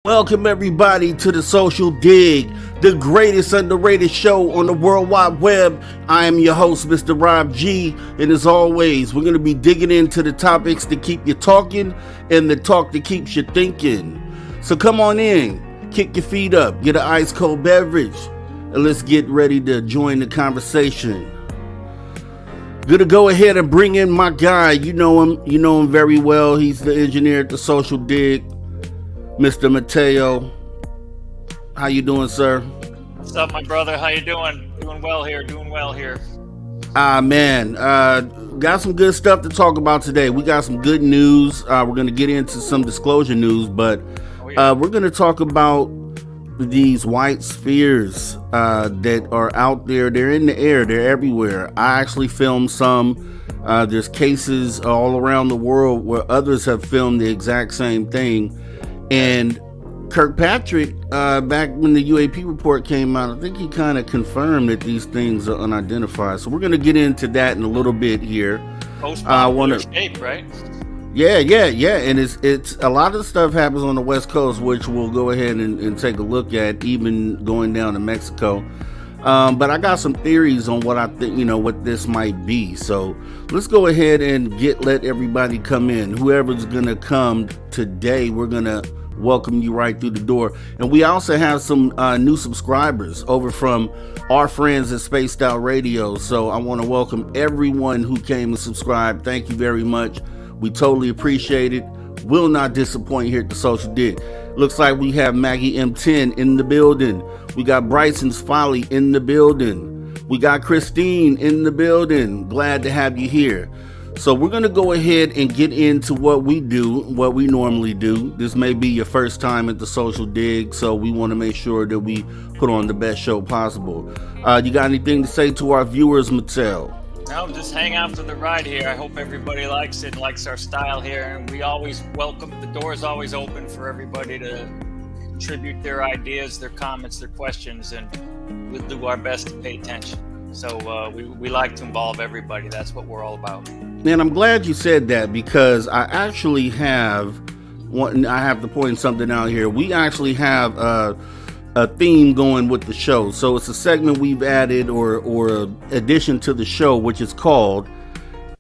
Welcome everybody to the Social Dig, the greatest underrated show on the World Wide Web. I am your host, Mr. Rob G, and as always, we're going to be digging into the topics that keep you talking and the talk that keeps you thinking. So come on in, kick your feet up, get an ice cold beverage, and let's get ready to join the conversation. Gonna go ahead and bring in my guy. You know him very well. He's the engineer at the Social Dig, Mr. Mateo. How you doing, sir? What's up, my brother? How you doing? Doing well here. Man, got some good stuff to talk about today. We got some good news. We're going to get into some disclosure news, but we're going to talk about these white spheres that are out there. They're in the air. They're everywhere. I actually filmed some. There's cases all around the world where others have filmed the exact same thing. And Kirkpatrick, back when the UAP report came out, I think he kind of confirmed that these things are unidentified. So we're going to get into that in a little bit here. Post-bomb shape, right? Yeah. And it's a lot of stuff happens on the West Coast, which we'll go ahead and take a look at, even going down to Mexico. But I got some theories on what I think, what this might be. So let's go ahead and let everybody come in. Whoever's going to come today, we're going to welcome you right through the door. And we also have some new subscribers over from our friends at Spaced Out Radio. So I want to welcome everyone who came and subscribed. Thank you very much. We totally appreciate it. Will not disappoint here at the Social Dig. Looks like we have Maggie M10 in the building. We got Bryson's Folly in the building. We got Christine in the building. Glad to have you here. So we're going to go ahead and get into what we do, what we normally do. This may be your first time at the Social Dig, so we want to make sure that we put on the best show possible. You got anything to say to our viewers, Mattel? No, just hang out for the ride here. I hope everybody likes it, likes our style here, and we always welcome. The door is always open for everybody to contribute their ideas, their comments, their questions, and we'll do our best to pay attention. So we like to involve everybody. That's what we're all about. And I'm glad you said that, because I actually have I have to point something out here. We actually have a theme going with the show. So it's a segment we've added or addition to the show, which is called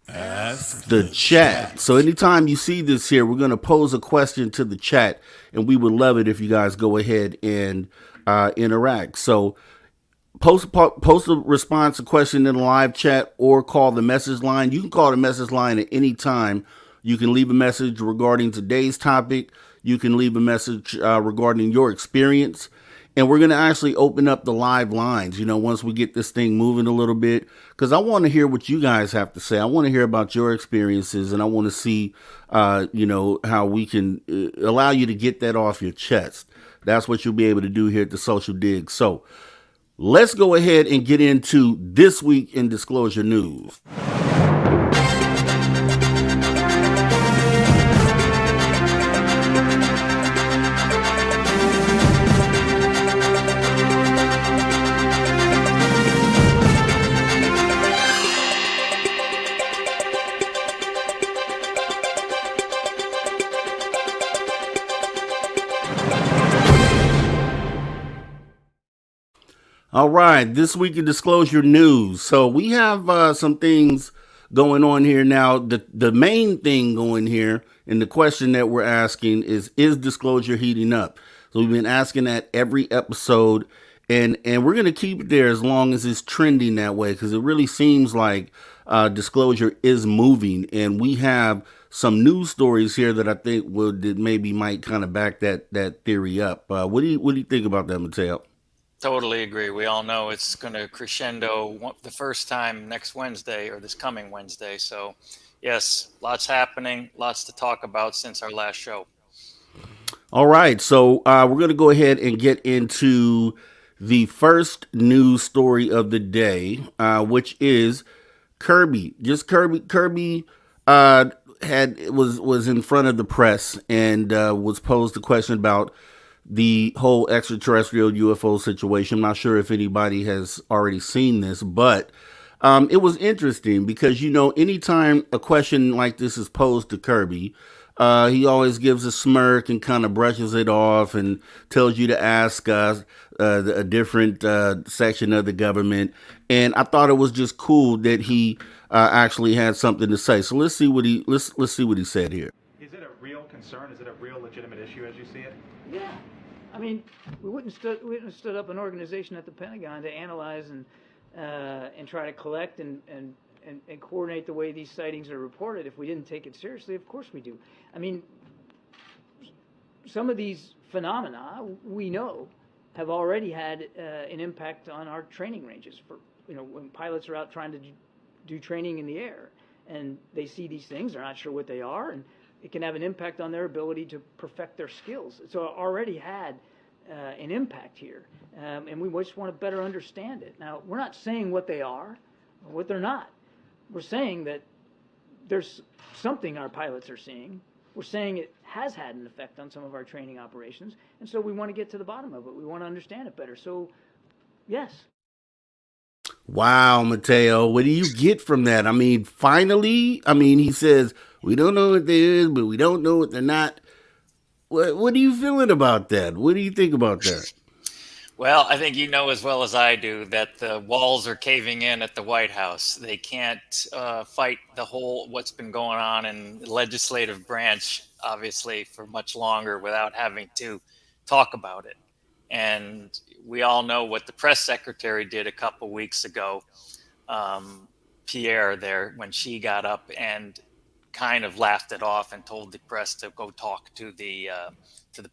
Ask the Chat. So anytime you see this here, we're going to pose a question to the chat, and we would love it if you guys go ahead and interact. So post a response, a question in the live chat, or call the message line. You can call the message line at any time. You can leave a message regarding today's topic. You can leave a message regarding your experience. And we're going to actually open up the live lines, once we get this thing moving a little bit, because I want to hear what you guys have to say. I want to hear about your experiences, and I want to see, how we can allow you to get that off your chest. That's what you'll be able to do here at the Social Dig. So let's go ahead and get into this week in disclosure news. All right, this week in disclosure news. So we have some things going on here now. The main thing going here, and the question that we're asking is disclosure heating up? So we've been asking that every episode, and we're going to keep it there as long as it's trending that way, because it really seems like disclosure is moving, and we have some news stories here that I think that maybe might kind of back that theory up. What do you think about that, Mateo? Totally agree. We all know it's going to crescendo the first time next Wednesday, or this coming Wednesday. So, yes, lots happening, lots to talk about since our last show. All right, so we're going to go ahead and get into the first news story of the day, which is Kirby. Kirby was in front of the press and was posed a question about the whole extraterrestrial UFO situation. I'm not sure if anybody has already seen this, but It was interesting because anytime a question like this is posed to Kirby, he always gives a smirk and kind of brushes it off and tells you to ask a different section of the government. And I thought it was just cool that he actually had something to say. So let's see what he said here. Is it a real concern? Is it a real legitimate issue as you see it? Yeah, I mean, we wouldn't have stood up an organization at the Pentagon to analyze and try to collect and coordinate the way these sightings are reported if we didn't take it seriously. Of course we do. I mean, some of these phenomena we know have already had an impact on our training ranges. For when pilots are out trying to do training in the air and they see these things, they're not sure what they are, and it can have an impact on their ability to perfect their skills. So it already had an impact here, and we just want to better understand it. Now, we're not saying what they are or what they're not. We're saying that there's something our pilots are seeing. We're saying it has had an effect on some of our training operations, and so we want to get to the bottom of it. We want to understand it better. So, yes. Wow, Mateo, what do you get from that? I mean, finally, he says, we don't know what they is, but we don't know what they're not. What are you feeling about that? What do you think about that? Well, I think you know as well as I do that the walls are caving in at the White House. They can't fight the whole what's been going on in the legislative branch, obviously, for much longer without having to talk about it. And we all know what the press secretary did a couple weeks ago, Pierre, there, when she got up and kind of laughed it off and told the press to go talk to the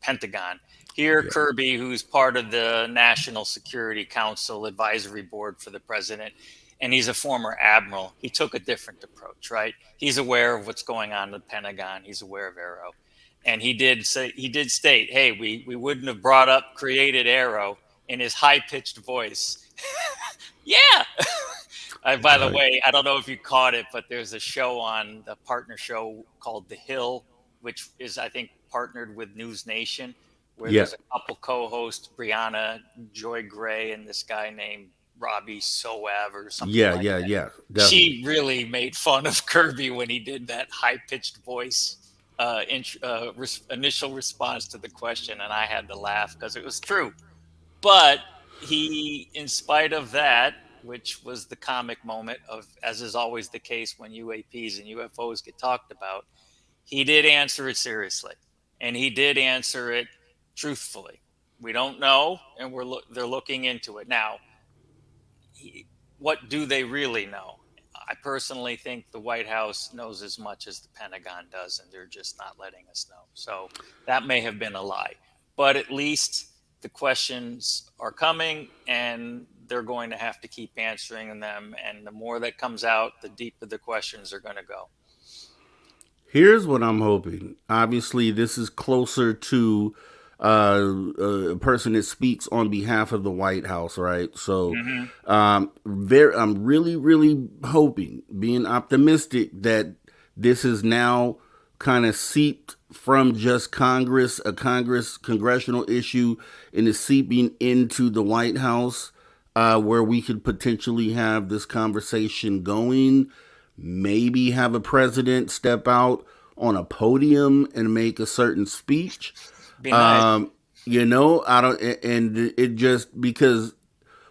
Pentagon. Here, Yeah. Kirby, who's part of the National Security Council Advisory Board for the president, and he's a former admiral, he took a different approach, right? He's aware of what's going on in the Pentagon. He's aware of Arrow. And he did state, hey, we wouldn't have created Arrow in his high-pitched voice. Yeah. By the Right. way, I don't know if you caught it, but there's a show on the partner show called The Hill, which is, I think, partnered with News Nation, where Yeah. there's a couple co-hosts, Brianna Joy Gray and this guy named Robbie Soav or something Yeah. like Yeah. that. Yeah. Definitely. She really made fun of Kirby when he did that high-pitched voice initial response to the question, and I had to laugh because it was true. But he, in spite of that, which was the comic moment of, as is always the case when UAPs and UFOs get talked about, he did answer it seriously, and he did answer it truthfully. We don't know, and they're looking into it now. What do they really know? I personally think the White House knows as much as the Pentagon does, and they're just not letting us know. So that may have been a lie, but at least the questions are coming, and they're going to have to keep answering them. And the more that comes out, the deeper the questions are going to go. Here's what I'm hoping. Obviously, this is closer to a person that speaks on behalf of the White House, right? So, Mm-hmm. I'm really, really hoping, being optimistic, that this is now kind of seeped from just Congress, a congressional issue, and is seeping into the White House, where we could potentially have this conversation going. Maybe have a president step out on a podium and make a certain speech. Be nice. I don't, and it just because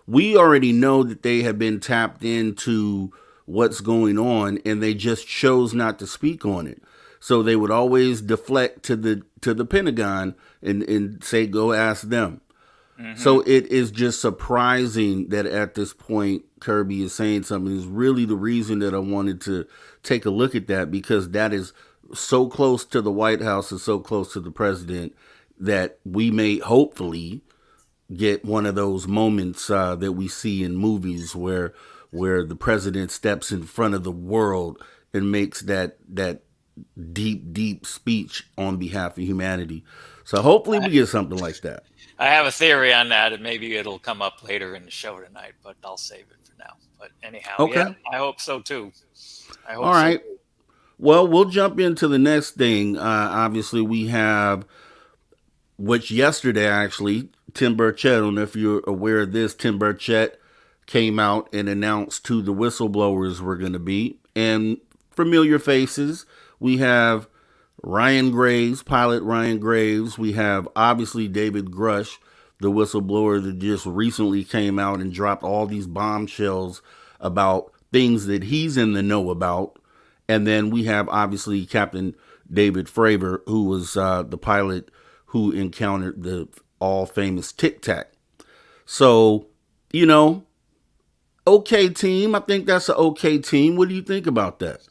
we already know that they have been tapped into what's going on, and they just chose not to speak on it. So they would always deflect to the Pentagon and say, "Go ask them." Mm-hmm. So it is just surprising that at this point Kirby is saying something. Is really the reason that I wanted to take a look at that, because that is so close to the White House and so close to the president that we may hopefully get one of those moments that we see in movies where the president steps in front of the world and makes that deep speech on behalf of humanity. So hopefully we get something like that. I have a theory on that, and maybe it'll come up later in the show tonight, but I'll save it for now. But anyhow, Okay. yeah, I hope so too. I hope All so right. too. Well, we'll jump into the next thing. Obviously, we have, which yesterday actually, Tim Burchett, I don't know if you're aware of this, Tim Burchett came out and announced who the whistleblowers were going to be. And familiar faces, we have Ryan Graves, pilot Ryan Graves. We have obviously David Grush, the whistleblower that just recently came out and dropped all these bombshells about things that he's in the know about. And then we have obviously Captain David Fravor, who was the pilot who encountered the all famous Tic Tac. So, you know, okay team. I think that's an okay team. What do you think about that?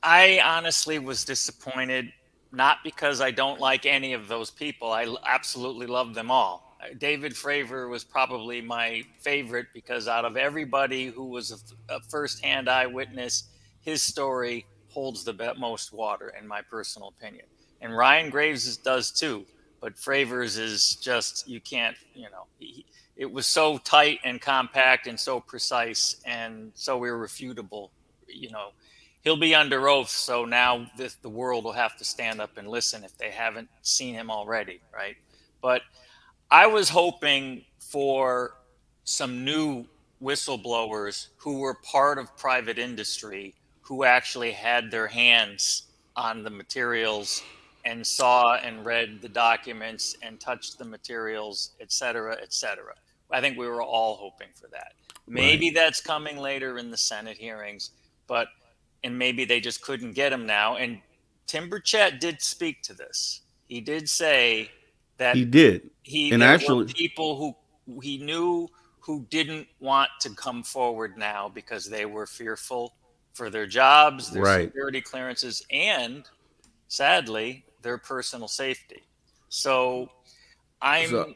I honestly was disappointed, not because I don't like any of those people. Absolutely love them all. David Fravor was probably my favorite because out of everybody who was a firsthand eyewitness, his story holds the most water, in my personal opinion. And Ryan Graves does too, but Fravor's is just, you can't, it was so tight and compact and so precise and so irrefutable, you know. He'll be under oath, so now the world will have to stand up and listen if they haven't seen him already, right? But I was hoping for some new whistleblowers who were part of private industry who actually had their hands on the materials and saw and read the documents and touched the materials, et cetera, et cetera. I think we were all hoping for that. Right. Maybe that's coming later in the Senate hearings, but and maybe they just couldn't get him now. And Tim Burchett did speak to this. He did say that He did. And there were actually, people who he knew who didn't want to come forward now because they were fearful for their jobs, their right. security clearances, and sadly, their personal safety. So So I'm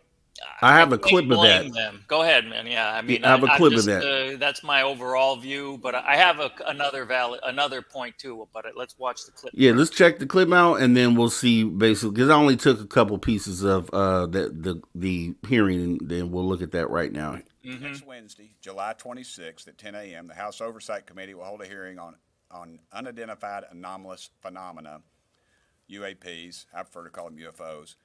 I I have a can't clip of that. blame them. Go ahead, man. Yeah, I mean, I have a I'm clip of just that. that's my overall view, but I have another point too. But let's watch the clip Yeah, let's first. check the clip out, and then we'll see basically because I only took a couple pieces of the hearing, and then we'll look at that right now. Next Wednesday, July 26th at 10 a.m., the House Oversight Committee will hold a hearing on unidentified anomalous phenomena, UAPs. I prefer to call them UFOs.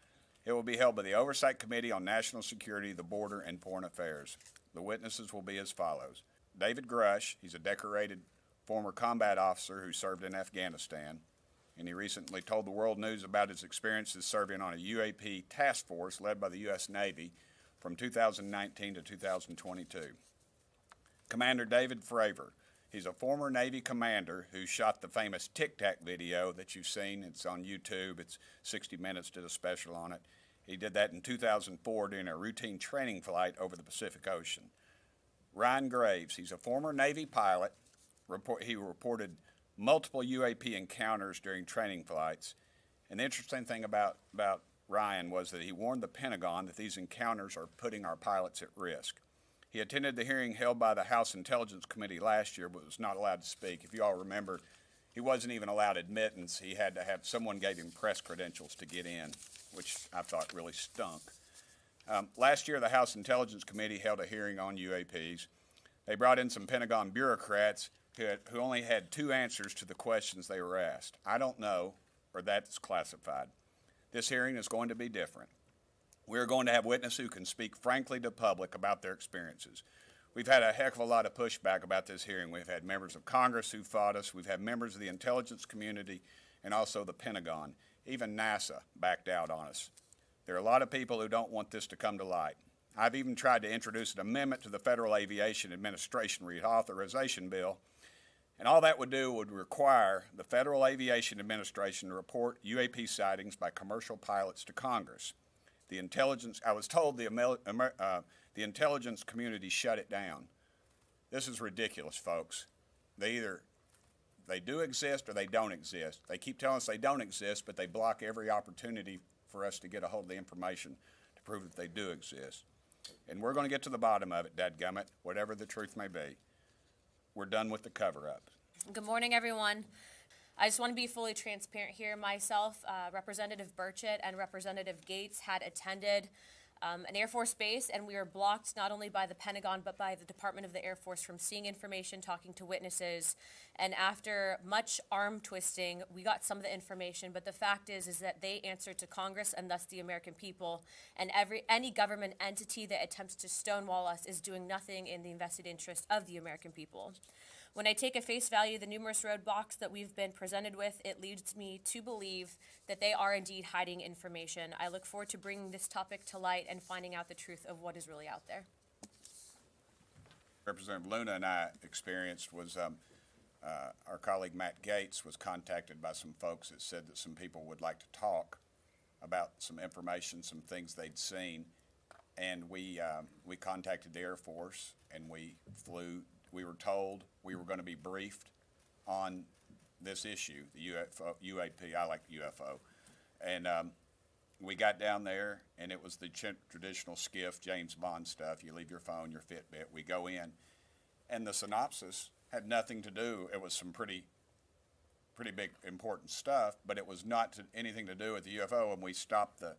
It will be held by the Oversight Committee on National Security, the Border, and Foreign Affairs. The witnesses will be as follows. David Grush, he's a decorated former combat officer who served in Afghanistan, and he recently told the world news about his experiences serving on a UAP task force led by the U.S. Navy from 2019 to 2022. Commander David Fravor, he's a former Navy commander who shot the famous Tic Tac video that you've seen. It's on YouTube. It's 60 Minutes did a special on it. He did that in 2004 during a routine training flight over the Pacific Ocean. Ryan Graves, he's a former Navy pilot. He reported multiple UAP encounters during training flights. And the interesting thing about Ryan was that he warned the Pentagon that these encounters are putting our pilots at risk. He attended the hearing held by the House Intelligence Committee last year, but was not allowed to speak. If you all remember, he wasn't even allowed admittance. He had to have someone gave him press credentials to get in, which I thought really stunk. Last year, the House Intelligence Committee held a hearing on UAPs. They brought in some Pentagon bureaucrats who only had two answers to the questions they were asked. I don't know, or that's classified. This hearing is going to be different. We're going to have witnesses who can speak frankly to the public about their experiences. We've had a heck of a lot of pushback about this hearing. We've had members of Congress who fought us. We've had members of the intelligence community and also the Pentagon. Even NASA backed out on us. There are a lot of people who don't want this to come to light. I've even tried to introduce an amendment to the Federal Aviation Administration Reauthorization Bill, and all that would do would require the Federal Aviation Administration to report UAP sightings by commercial pilots to Congress. I was told the intelligence community shut it down. This is ridiculous, folks. They do exist or they don't exist. They keep telling us they don't exist, but they block every opportunity for us to get a hold of the information to prove that they do exist. And we're going to get to the bottom of it, dadgummit, whatever the truth may be. We're done with the cover-up. Good morning, everyone. I just want to be fully transparent here. Myself, Representative Burchett, and Representative Gates had attended an Air Force base, and we were blocked not only by the Pentagon but by the Department of the Air Force from seeing information, talking to witnesses. And after much arm twisting, we got some of the information. But the fact is that they answer to Congress and thus the American people. And any government entity that attempts to stonewall us is doing nothing in the invested interest of the American people. When I take at face value the numerous roadblocks that we've been presented with, it leads me to believe that they are indeed hiding information. I look forward to bringing this topic to light and finding out the truth of what is really out there. Representative Luna and I experienced was our colleague Matt Gates was contacted by some folks that said that some people would like to talk about some information, some things they'd seen, and we contacted the Air Force, and we flew. We were told we were going to be briefed on this issue, the U.F.O, UAP. I like UFO, and we got down there, and it was the traditional skiff, James Bond stuff. You leave your phone, your Fitbit. We go in, and the synopsis had nothing to do. It was some pretty big, important stuff, but it was not anything to do with the UFO, and we stopped the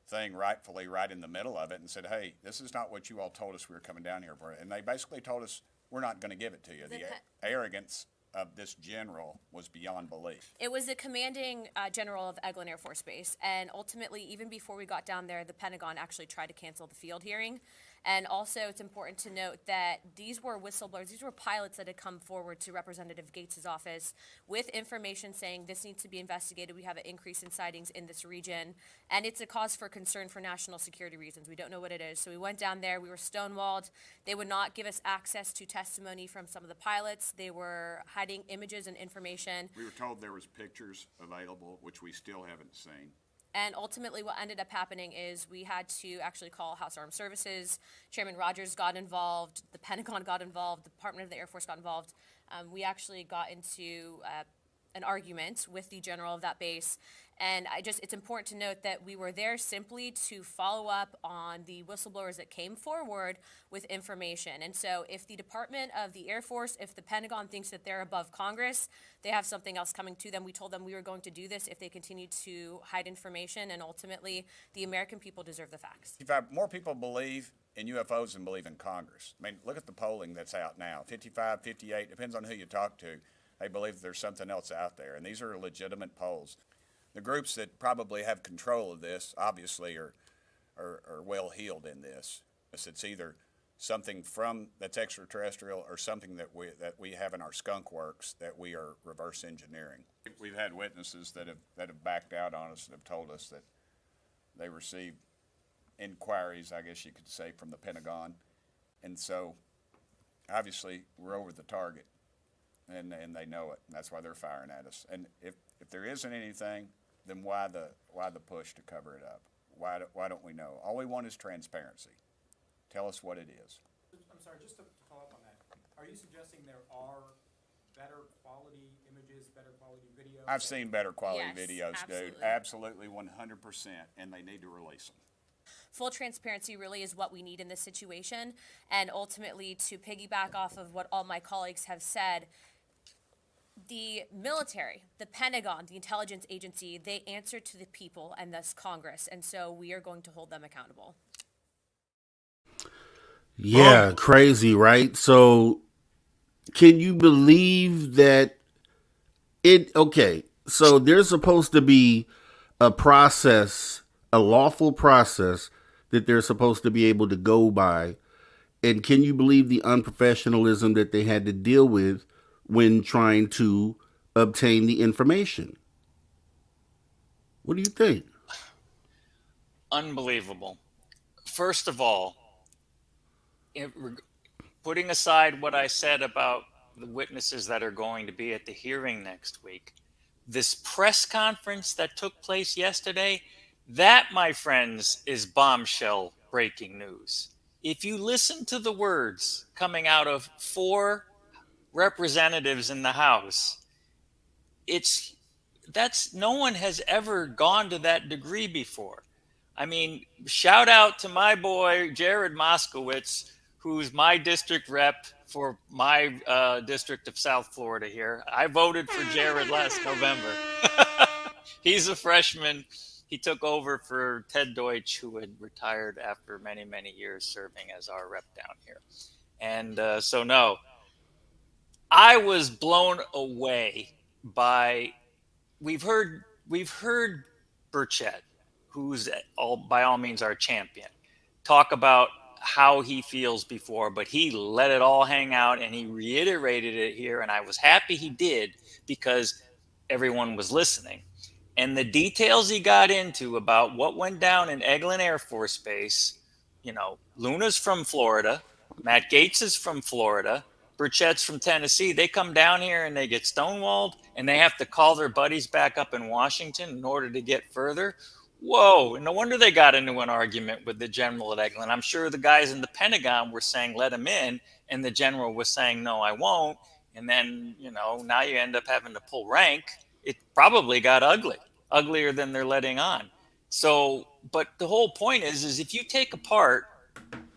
thing rightfully right in the middle of it and said, hey, this is not what you all told us we were coming down here for. And they basically told us, we're not going to give it to you. The arrogance of this general was beyond belief. It was the commanding general of Eglin Air Force Base, and ultimately, even before we got down there, the Pentagon actually tried to cancel the field hearing. And also, it's important to note that these were whistleblowers. These were pilots that had come forward to Representative Gates' office with information saying this needs to be investigated. We have an increase in sightings in this region, and it's a cause for concern for national security reasons. We don't know what it is. So we went down there. We were stonewalled. They would not give us access to testimony from some of the pilots. They were hiding images and information. We were told there was pictures available, which we still haven't seen. And ultimately what ended up happening is we had to actually call House Armed Services. Chairman Rogers got involved. The Pentagon got involved. The Department of the Air Force got involved. We actually got into an argument with the general of that base. And it's important to note that we were there simply to follow up on the whistleblowers that came forward with information. And so if the Department of the Air Force, if the Pentagon thinks that they're above Congress, they have something else coming to them. We told them we were going to do this if they continued to hide information, and ultimately the American people deserve the facts. More people believe in UFOs than believe in Congress. I mean, look at the polling that's out now. 55, 58, depends on who you talk to. They believe there's something else out there, and these are legitimate polls. The groups that probably have control of this, obviously, are well heeled in this. It's either something that's extraterrestrial or something that we have in our skunk works that we are reverse engineering. We've had witnesses that have backed out on us and have told us that they received inquiries, I guess you could say, from the Pentagon, and so obviously we're over the target, and they know it, and that's why they're firing at us. And if there isn't anything, then why the push to cover it up? Why don't we know? All we want is transparency. Tell us what it is. I'm sorry, just to follow up on that, are you suggesting there are better quality images, better quality videos? I've seen better quality Yes, videos, absolutely. dude. Absolutely, 100%, and they need to release them. Full transparency really is what we need in this situation. And ultimately, to piggyback off of what all my colleagues have said, the military, the Pentagon, the intelligence agency, they answer to the people and thus Congress. And so we are going to hold them accountable. Yeah, crazy, right? So can you believe that okay, so there's supposed to be a process, a lawful process that they're supposed to be able to go by. And can you believe the unprofessionalism that they had to deal with when trying to obtain the information? What do you think? Unbelievable. First of all, putting aside what I said about the witnesses that are going to be at the hearing next week, this press conference that took place yesterday, that, my friends, is bombshell breaking news. If you listen to the words coming out of 4 representatives in the House, no one has ever gone to that degree before. I mean, shout out to my boy Jared Moskowitz, who's my district rep for my district of South Florida here. I voted for Jared last November. He's a freshman, He took over for Ted Deutsch, who had retired after many, many years serving as our rep down here. And so, no, I was blown away by we've heard Burchett, who's all by all means our champion, talk about how he feels before, but he let it all hang out and he reiterated it here, and I was happy he did because everyone was listening. And the details he got into about what went down in Eglin Air Force Base, Luna's from Florida, Matt Gates is from Florida, Burchett's from Tennessee. They come down here and they get stonewalled and they have to call their buddies back up in Washington in order to get further. Whoa, no wonder they got into an argument with the general at Eglin. I'm sure the guys in the Pentagon were saying, let him in. And the general was saying, no, I won't. And then, now you end up having to pull rank. It probably got ugly, uglier than they're letting on. So, but the whole point is if you take apart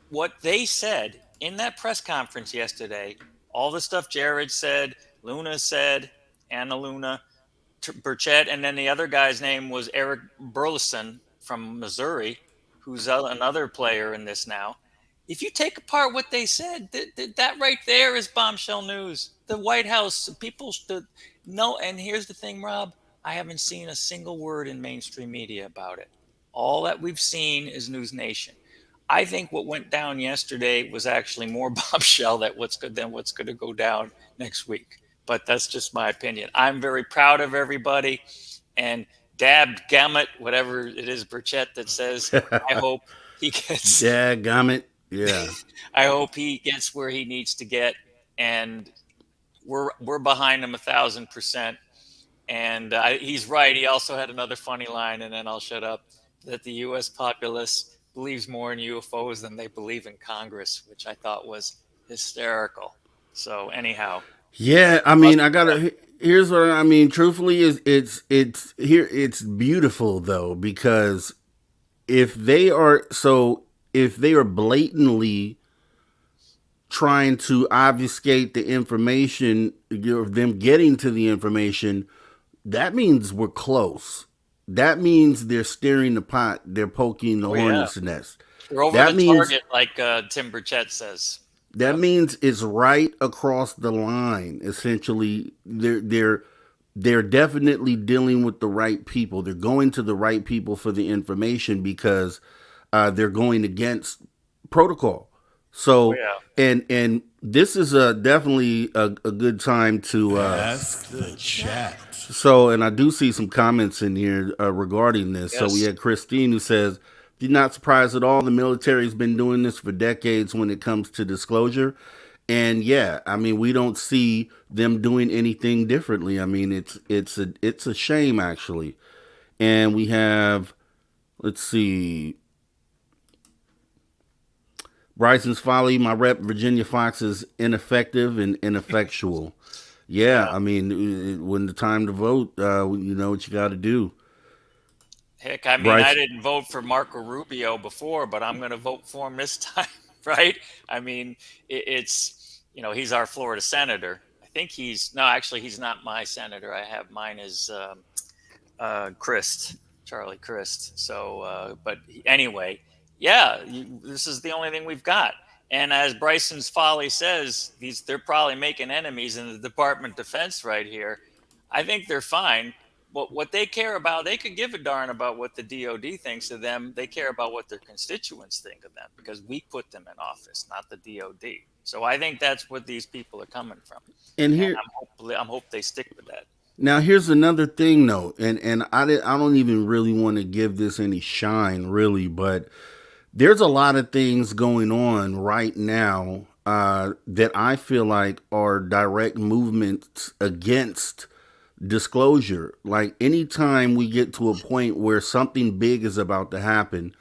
what they said in that press conference yesterday, all the stuff Jared said, Luna said, Anna Luna, Burchett, and then the other guy's name was Eric Burleson from Missouri, who's another player in this now. If you take apart what they said, that right there is bombshell news. The White House, people should know. And here's the thing, Rob, I haven't seen a single word in mainstream media about it. All that we've seen is News Nation. I think what went down yesterday was actually more bombshell than what's going to go down next week. But that's just my opinion. I'm very proud of everybody. And Dab Gammit, whatever it is, Burchett, that says, I hope he gets. Yeah, Gammit. Yeah. I hope he gets where he needs to get. And we're behind him 1,000%. And he's right. He also had another funny line, and then I'll shut up, that the U.S. populace believes more in UFOs than they believe in Congress, which I thought was hysterical. So anyhow. Yeah, I mean, here's what I mean. Truthfully, it's beautiful though, because if they are blatantly trying to obfuscate the information, them getting to the information, that means we're close. That means they're stirring the pot. They're poking the hornet's nest. We're over that the target, like Tim Burchett says. That means it's right across the line. Essentially, they're definitely dealing with the right people. They're going to the right people for the information because they're going against protocol. So, and this is definitely a good time to ask the chat. So, and I do see some comments in here regarding this. Yes. So we had Christine who says, "You're not surprised at all. The military's been doing this for decades when it comes to disclosure." And yeah, I mean, we don't see them doing anything differently. I mean, it's a shame actually. And we have, let's see, Bryson's Folly, my rep, Virginia Fox, is ineffective and ineffectual. Yeah, I mean, when the time to vote, you know what you got to do. Heck, I mean, Bryce. I didn't vote for Marco Rubio before, but I'm going to vote for him this time, right? I mean, it's, he's our Florida senator. I think he's not my senator. I have mine is Charlie Crist. So, but anyway, yeah, this is the only thing we've got. And as Bryson's Folly says, they're probably making enemies in the Department of Defense right here. I think they're fine. But what they care about, they could give a darn about what the DOD thinks of them. They care about what their constituents think of them because we put them in office, not the DOD. So I think that's what these people are coming from. And here, I'm hope they stick with that. Now here's another thing though, and I don't even really want to give this any shine really, but there's a lot of things going on right now that I feel like are direct movements against disclosure. Like anytime we get to a point where something big is about to happen,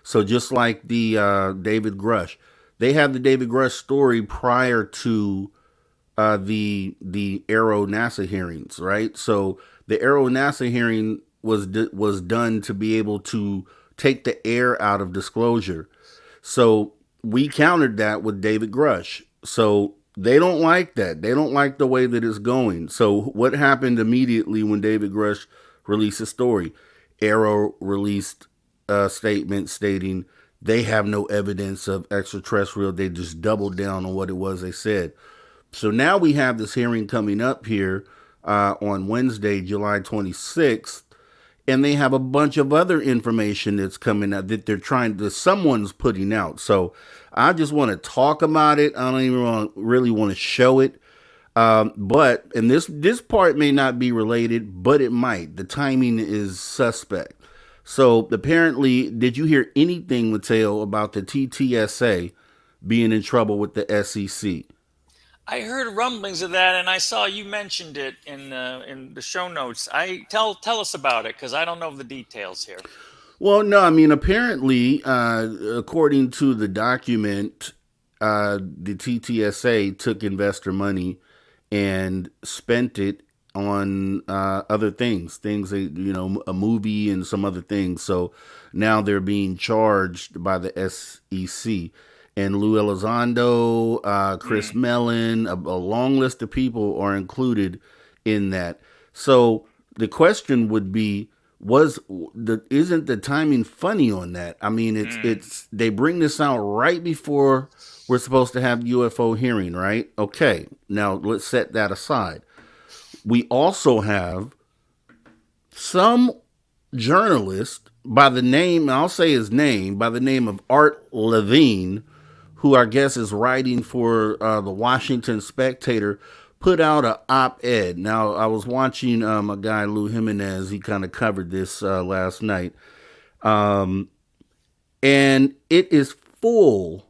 so just like the David Grush, they have the David Grush story prior to the Aero NASA hearings, right? So the Aero NASA hearing was done to be able to take the air out of disclosure. So we countered that with David Grush. So they don't like that. They don't like the way that it's going. So what happened immediately when David Grush released his story? Arrow released a statement stating they have no evidence of extraterrestrial. They just doubled down on what it was they said. So now we have this hearing coming up here on Wednesday, July 26th, and they have a bunch of other information that's coming out that someone's putting out. So I just want to talk about it. I don't even really want to show it. And this part may not be related, but it might. The timing is suspect. So apparently, did you hear anything, Mateo, about the TTSA being in trouble with the SEC? I heard rumblings of that, and I saw you mentioned it in the show notes. Tell us about it because I don't know the details here. Well, no, I mean, apparently, according to the document, the TTSA took investor money and spent it on other things, a movie and some other things. So now they're being charged by the SEC. And Lou Elizondo, Chris Mellon, a long list of people are included in that. So the question would be, isn't the timing funny on that? I mean, it's they bring this out right before we're supposed to have UFO hearing, right? Okay, now let's set that aside. We also have some journalist by the name, I'll say his name, by the name of Art Levine, who I guess is writing for the Washington Spectator, put out an op-ed. Now, I was watching a guy, Lou Jimenez, he kind of covered this last night. And it is full.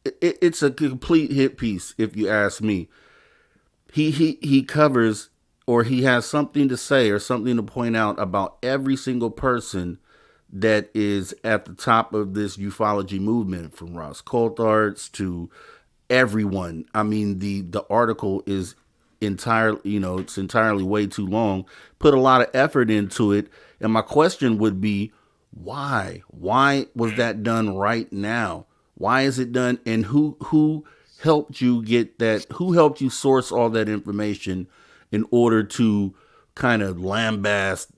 It's a complete hit piece, if you ask me. He covers, or he has something to say or something to point out about every single person that is at the top of this ufology movement, from Ross Coulthard to everyone. I mean, the article is it's entirely way too long. Put a lot of effort into it, and my question would be, why? Why was that done right now? Why is it done? And who helped you get that? Who helped you source all that information in order to kind of lambast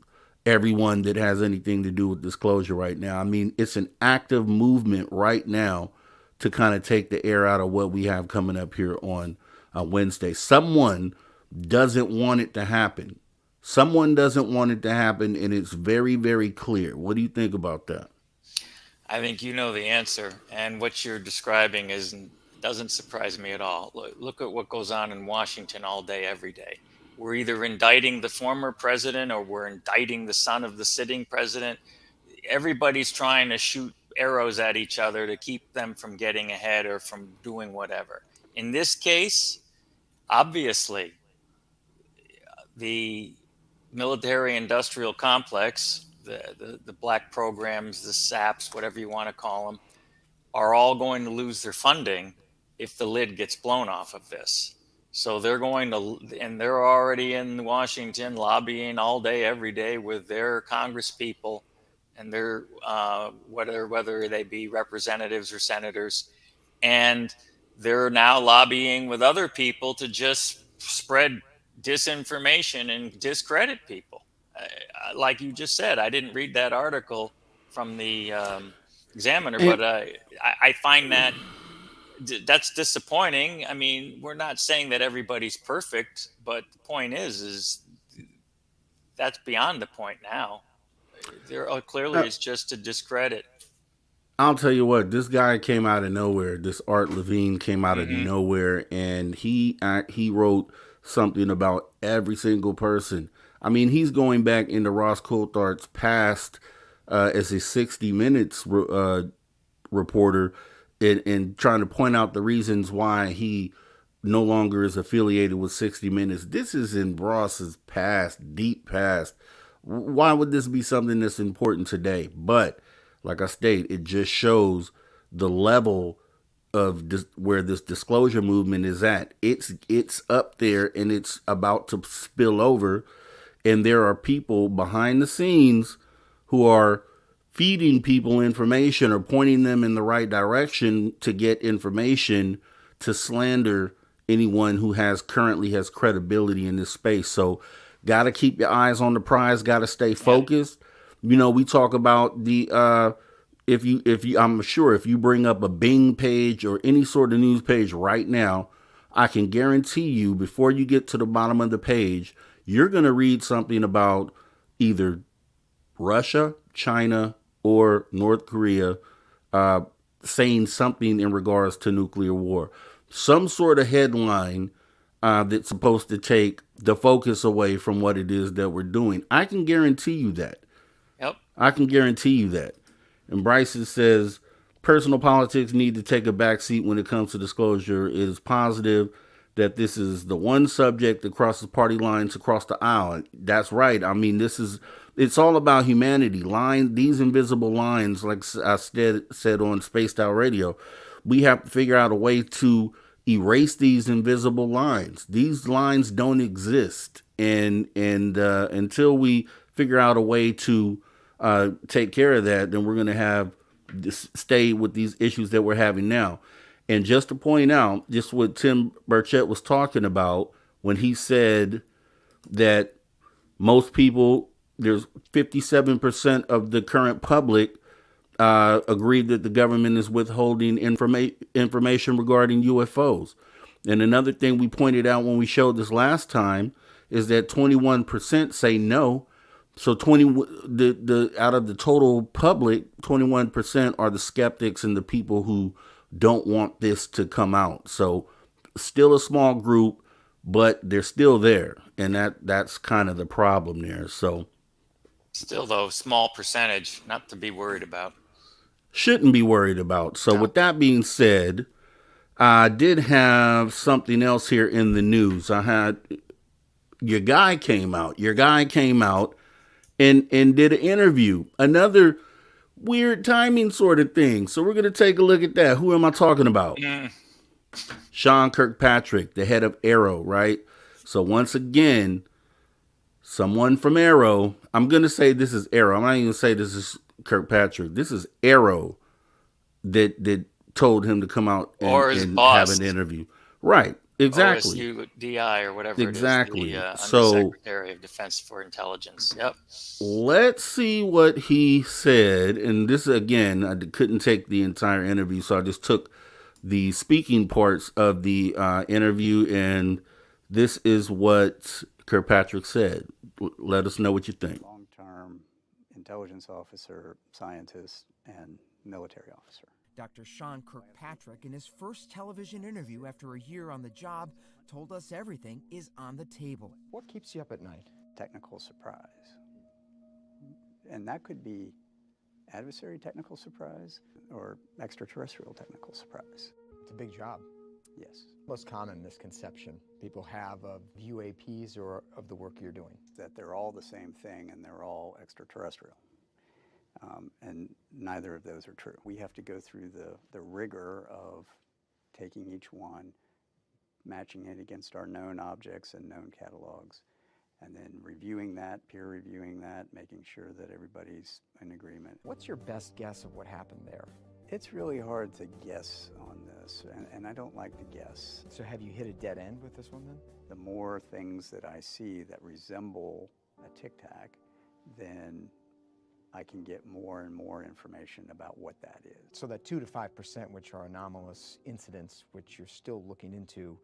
everyone that has anything to do with disclosure right now? I mean, it's an active movement right now to kind of take the air out of what we have coming up here on Wednesday. Someone doesn't want it to happen. Someone doesn't want it to happen, and it's very, very clear. What do you think about that? I think you know the answer, and what you're describing doesn't surprise me at all. Look at what goes on in Washington all day, every day. We're either indicting the former president or we're indicting the son of the sitting president. Everybody's trying to shoot arrows at each other to keep them from getting ahead or from doing whatever. In this case, obviously, the military industrial complex, the black programs, the SAPs, whatever you want to call them, are all going to lose their funding if the lid gets blown off of this. So they're going to, and they're already in Washington lobbying all day, every day with their Congress people and their, whether they be representatives or senators. And they're now lobbying with other people to just spread disinformation and discredit people. Like you just said, I didn't read that article from the Examiner, but I find that's disappointing. I mean, we're not saying that everybody's perfect, but the point is that's beyond the point now. There clearly is just to discredit. I'll tell you what, this guy came out of nowhere. This Art Levine came out of nowhere, and he wrote something about every single person. I mean, he's going back into Ross Coulthard's past as a 60 Minutes reporter and trying to point out the reasons why he no longer is affiliated with 60 Minutes. This is in Ross's past, deep past. Why would this be something that's important today? But like I state, it just shows the level of where this disclosure movement is at. It's up there, and it's about to spill over. And there are people behind the scenes who are feeding people information or pointing them in the right direction to get information to slander anyone who currently has credibility in this space. So Got to keep your eyes on the prize. Got to stay focused. You know, we talk about the if you I'm sure if you bring up a Bing page or any sort of news page right now, I can guarantee you before you get to the bottom of the page, you're going to read something about either Russia, China, or North Korea uh, saying something in regards to nuclear war. Some sort of headline that's supposed to take the focus away from what it is that we're doing. I can guarantee you that. Yep. I can guarantee you that. And Bryson says personal politics need to take a backseat when it comes to disclosure. It is positive that this is the one subject that crosses party lines across the aisle. That's right. I mean, it's all about humanity. These invisible lines, like I said on Spaced Out Radio, we have to figure out a way to erase these invisible lines. These lines don't exist, and until we figure out a way to take care of that, then we're going to have stay with these issues that we're having now. And just to point out, just what Tim Burchett was talking about when he said that most people, there's 57% of the current public agreed that the government is withholding information regarding UFOs. And another thing we pointed out when we showed this last time is that 21% say no. So the out of the total public, 21% are the skeptics and the people who don't want this to come out. So still a small group, but they're still there, and that's kind of the problem there. So Still, though, small percentage, not to be worried about. Shouldn't be worried about. So with that being said, I did have something else here in the news. I had your guy came out and did an interview. Another weird timing sort of thing. So we're going to take a look at that. Who am I talking about? Sean Kirkpatrick, the head of Arrow, right? So once again, someone from Arrow, I'm going to say this is Arrow. I'm not even going to say this is Kirkpatrick. This is Arrow that told him to come out and have an interview. Right. Exactly. OSUDI or whatever exactly. it is. So, Undersecretary of Defense for Intelligence. Yep. Let's see what he said. And this, again, I couldn't take the entire interview, so I just took the speaking parts of the interview, and this is what Kirkpatrick said. Let us know what you think. Long-term intelligence officer, scientist, and military officer. Dr. Sean Kirkpatrick, in his first television interview after a year on the job, told us everything is on the table. What keeps you up at night? Technical surprise. And that could be adversary technical surprise or extraterrestrial technical surprise. It's a big job. Yes. Most common misconception people have of UAPs or of the work you're doing? That they're all the same thing and they're all extraterrestrial. And neither of those are true. We have to go through the rigor of taking each one, matching it against our known objects and known catalogs, and then reviewing that, peer reviewing that, making sure that everybody's in agreement. What's your best guess of what happened there? It's really hard to guess on this, and I don't like to guess. So have you hit a dead end with this one then? The more things that I see that resemble a Tic Tac, then I can get more and more information about what that is. So that 2 to 5%, which are anomalous incidents, which you're still looking into,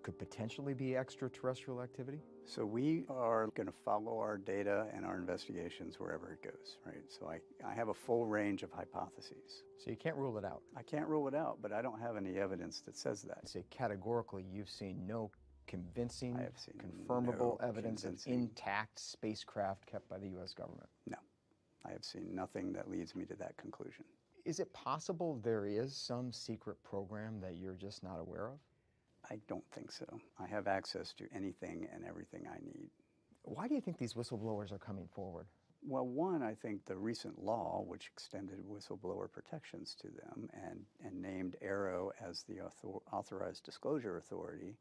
could potentially be extraterrestrial activity? So we are going to follow our data and our investigations wherever it goes, right? So I have a full range of hypotheses. So you can't rule it out? I can't rule it out, but I don't have any evidence that says that. Say categorically you've seen no convincing, confirmable evidence of intact spacecraft kept by the U.S. government? No. I have seen nothing that leads me to that conclusion. Is it possible there is some secret program that you're just not aware of? I don't think so. I have access to anything and everything I need. Why do you think these whistleblowers are coming forward? Well, one, I think the recent law, which extended whistleblower protections to them and named Arrow as the authorized disclosure authority,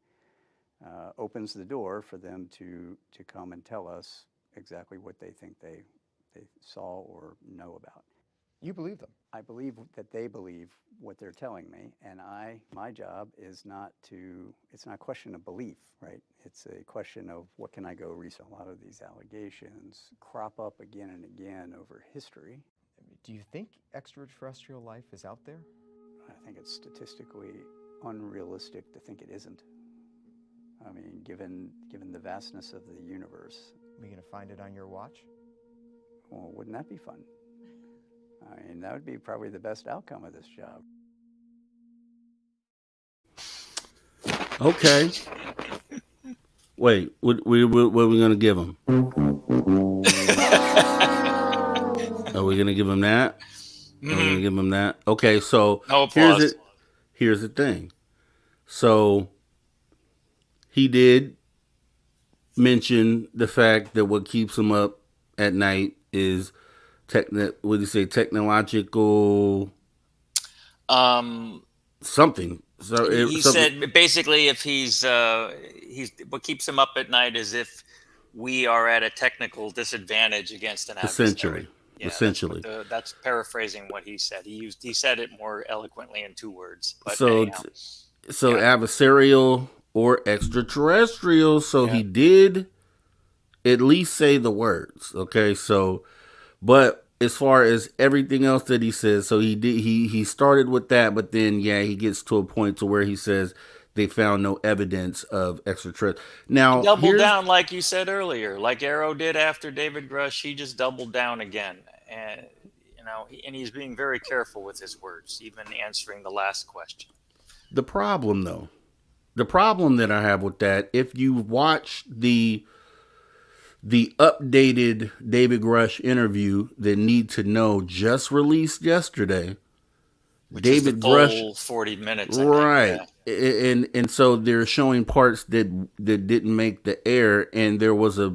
opens the door for them to come and tell us exactly what they think they saw or know about. You believe them. I believe that they believe what they're telling me, and my job is it's not a question of belief, right? It's a question of what can I go research. A lot of these allegations crop up again and again over history. Do you think extraterrestrial life is out there? I think it's statistically unrealistic to think it isn't. I mean, given the vastness of the universe. Are we going to find it on your watch? Well, wouldn't that be fun? I mean, that would be probably the best outcome of this job. Okay. Wait, what are we going to give him? Are we going to give him that? Are we going to give him that? Okay, so No applause. Here's the thing. So he did mention the fact that what keeps him up at night is technological something. So he said basically if he's what keeps him up at night is if we are at a technical disadvantage against an adversary. Essentially. That's paraphrasing what he said. He said it more eloquently in 2 words. But adversarial or extraterrestrial. So he did at least say the words. Okay, so but as far as everything else that he says, so he started with that, but then he gets to a point to where he says they found no evidence of extraterrestrial. Now, double down, like you said earlier, like Arrow did after David Grush. He just doubled down again, and and he's being very careful with his words, even answering the last question. The problem that I have with that, if you watch the updated David Grush interview that Need to Know just released yesterday, Which David is the Grush, 40 minutes, right? And so they're showing parts that didn't make the air, and there was a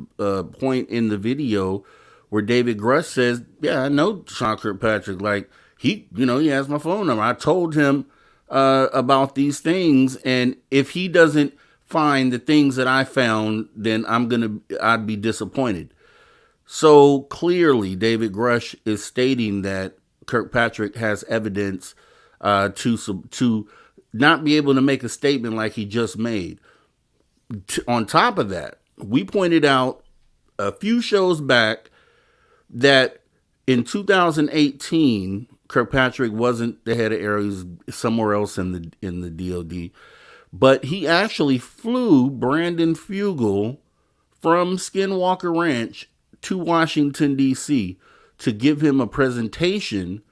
point in the video where David Grush says, "Yeah, I know Sean Kirkpatrick. Like he has my phone number. I told him about these things, and if he doesn't find the things that I found, then I'd be disappointed." So clearly, David Grush is stating that Kirkpatrick has evidence to not be able to make a statement like he just made. On top of that, we pointed out a few shows back that in 2018, Kirkpatrick wasn't the head of Aero, he was somewhere else in the DOD. But he actually flew Brandon Fugel from Skinwalker Ranch to Washington, D.C. to give him a presentation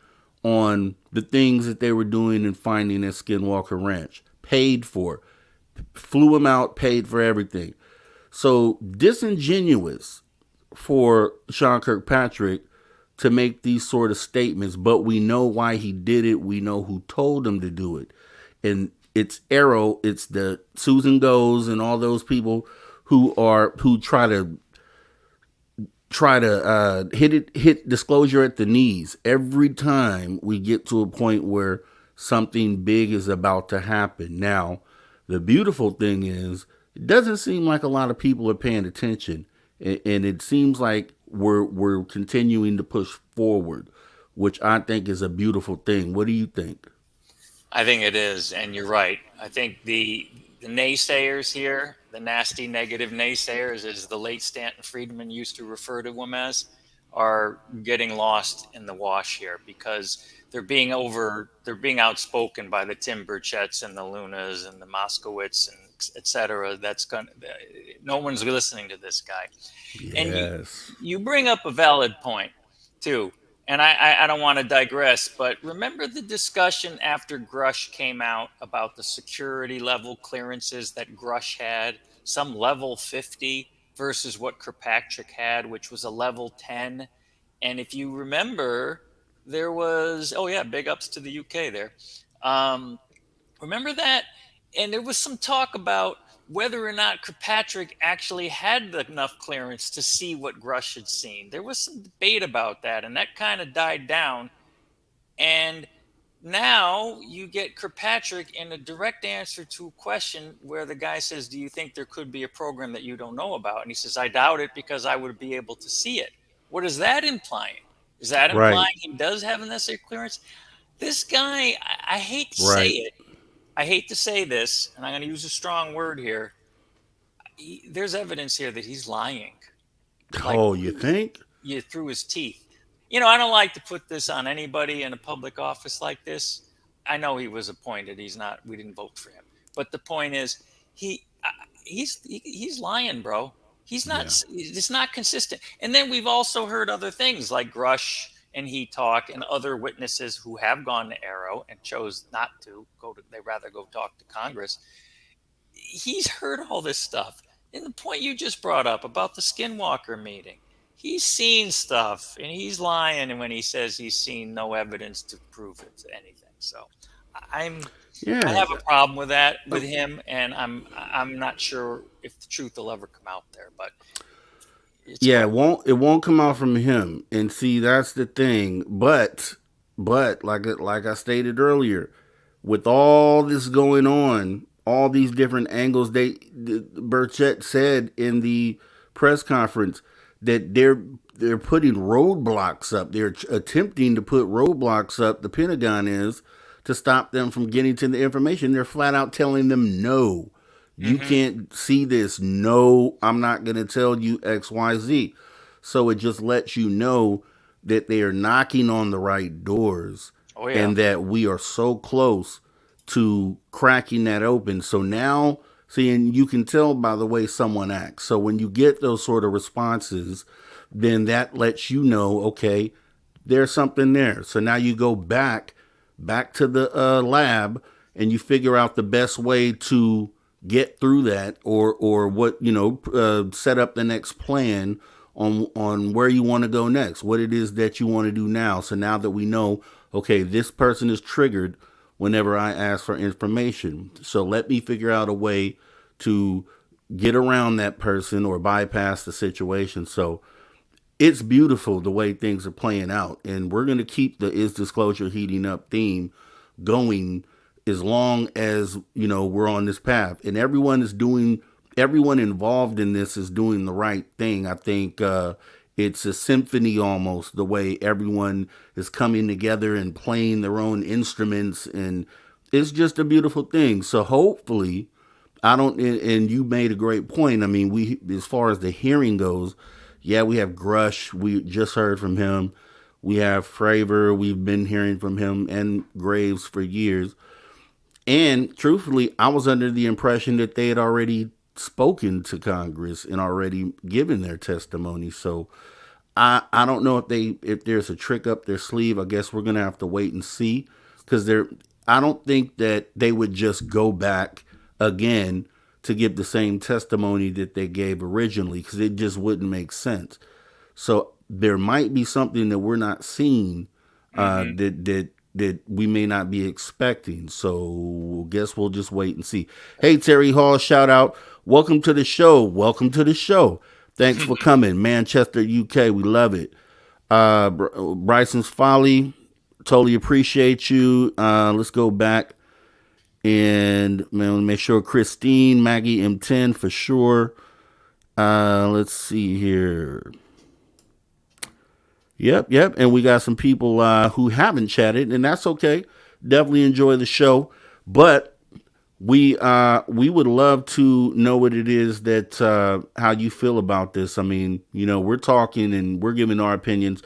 on the things that they were doing and finding at Skinwalker Ranch. Paid for. Flew him out, paid for everything. So disingenuous for Sean Kirkpatrick to make these sort of statements, but we know why he did it. We know who told him to do it. And it's Arrow, it's the Susan Goes and all those people who try to hit disclosure at the knees every time we get to a point where something big is about to happen. Now, the beautiful thing is it doesn't seem like a lot of people are paying attention, and it seems like we're continuing to push forward, which I think is a beautiful thing. What do you think? I think it is, and you're right. I think the naysayers here, the nasty negative naysayers, as the late Stanton Friedman used to refer to them as, are getting lost in the wash here because they're being outspoken by the Tim Burchetts and the Lunas and the Moskowitz and et cetera. No one's listening to this guy. Yes. And you bring up a valid point too. And I don't want to digress, but remember the discussion after Grush came out about the security level clearances that Grush had, some level 50 versus what Kirkpatrick had, which was a level 10. And if you remember, there was, big ups to the UK there. Remember that? And there was some talk about whether or not Kirkpatrick actually had enough clearance to see what Grush had seen. There was some debate about that, and that kind of died down. And now you get Kirkpatrick in a direct answer to a question where the guy says, do you think there could be a program that you don't know about? And he says, I doubt it because I would be able to see it. What is that implying? Is that Right. implying he does have a necessary clearance? This guy, I hate to say Right. it. I hate to say this, and I'm going to use a strong word here. There's evidence here that he's lying, like Oh, you think? through his teeth. I don't like to put this on anybody in a public office like this. I know he was appointed. He's not. We didn't vote for him. But the point is, he's lying, bro. He's not. Yeah. It's not consistent. And then we've also heard other things like Grush and He Talk and other witnesses who have gone to Arrow and chose not to go to. They rather go talk to Congress. He's heard all this stuff. And the point you just brought up about the Skinwalker meeting, he's seen stuff, and he's lying when he says he's seen no evidence to prove it to anything. So, I Yeah. have a problem with that with him, and I'm not sure if the truth will ever come out there. But Yeah, it won't come out from him. And see, that's the thing. But like I stated earlier, with all this going on, all these different angles, Burchett said in the press conference that they're putting roadblocks up. They're attempting to put roadblocks up. The Pentagon is, to stop them from getting to the information. They're flat out telling them no. You can't see this. No, I'm not going to tell you X, Y, Z. So it just lets you know that they are knocking on the right doors, Oh, yeah. and that we are so close to cracking that open. So now, see, and you can tell by the way someone acts. So when you get those sort of responses, then that lets you know, okay, there's something there. So now you go back to the lab, and you figure out the best way to get through that, or what, set up the next plan on where you want to go next, what it is that you want to do now. So now that we know, okay, this person is triggered whenever I ask for information, so let me figure out a way to get around that person or bypass the situation. So it's beautiful the way things are playing out, and we're going to keep the Is Disclosure Heating Up theme going as long as we're on this path, and everyone involved in this is doing the right thing. I think it's a symphony almost, the way everyone is coming together and playing their own instruments, and it's just a beautiful thing. So hopefully, and you made a great point. I mean, as far as the hearing goes, yeah, we have Grush. We just heard from him. We have Fravor. We've been hearing from him and Graves for years. And truthfully, I was under the impression that they had already spoken to Congress and already given their testimony. So I don't know if there's a trick up their sleeve. I guess we're gonna have to wait and see, because I don't think that they would just go back again to give the same testimony that they gave originally, because it just wouldn't make sense. So there might be something that we're not seeing, that we may not be expecting. So guess we'll just wait and see. Hey, Terry Hall, shout out. Welcome to the show. Welcome to the show. Thanks for coming. Manchester, UK. We love it. Bryson's Folly, totally appreciate you. Let's go back and make sure Christine, Maggie M10 for sure. Let's see here. Yep. And we got some people who haven't chatted, and that's okay. Definitely enjoy the show. But we would love to know what it is that how you feel about this. I mean, we're talking and we're giving our opinions,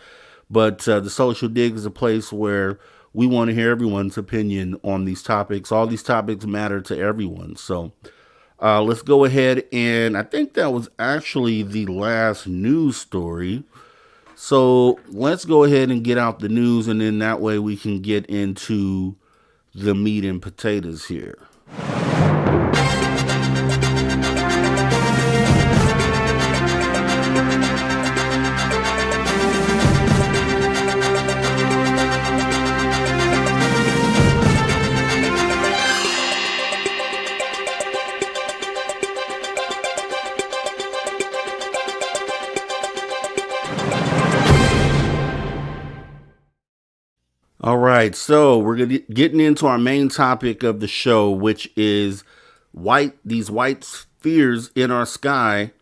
but the Social Dig is a place where we want to hear everyone's opinion on these topics. All these topics matter to everyone. So let's go ahead, and I think that was actually the last news story. So let's go ahead and get out the news, and then that way we can get into the meat and potatoes here. All right, so we're getting into our main topic of the show, which is these white spheres in our sky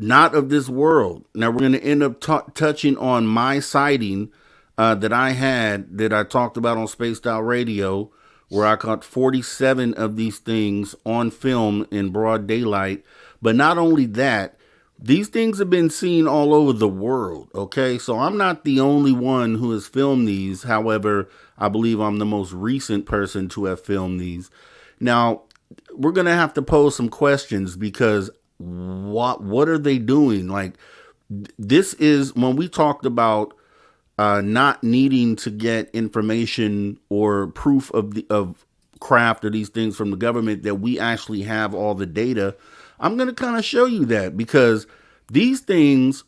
not of this world. Now we're going to end up touching on my sighting that I had, that I talked about on Spaced Out Radio, where I caught 47 of these things on film in broad daylight. But not only that, these things have been seen all over the world, okay? So I'm not the only one who has filmed these. However, I believe I'm the most recent person to have filmed these. Now, we're going to have to pose some questions, because what are they doing? Like, this is when we talked about not needing to get information or proof of craft or these things from the government, that we actually have all the data. I'm going to kind of show you that, because these things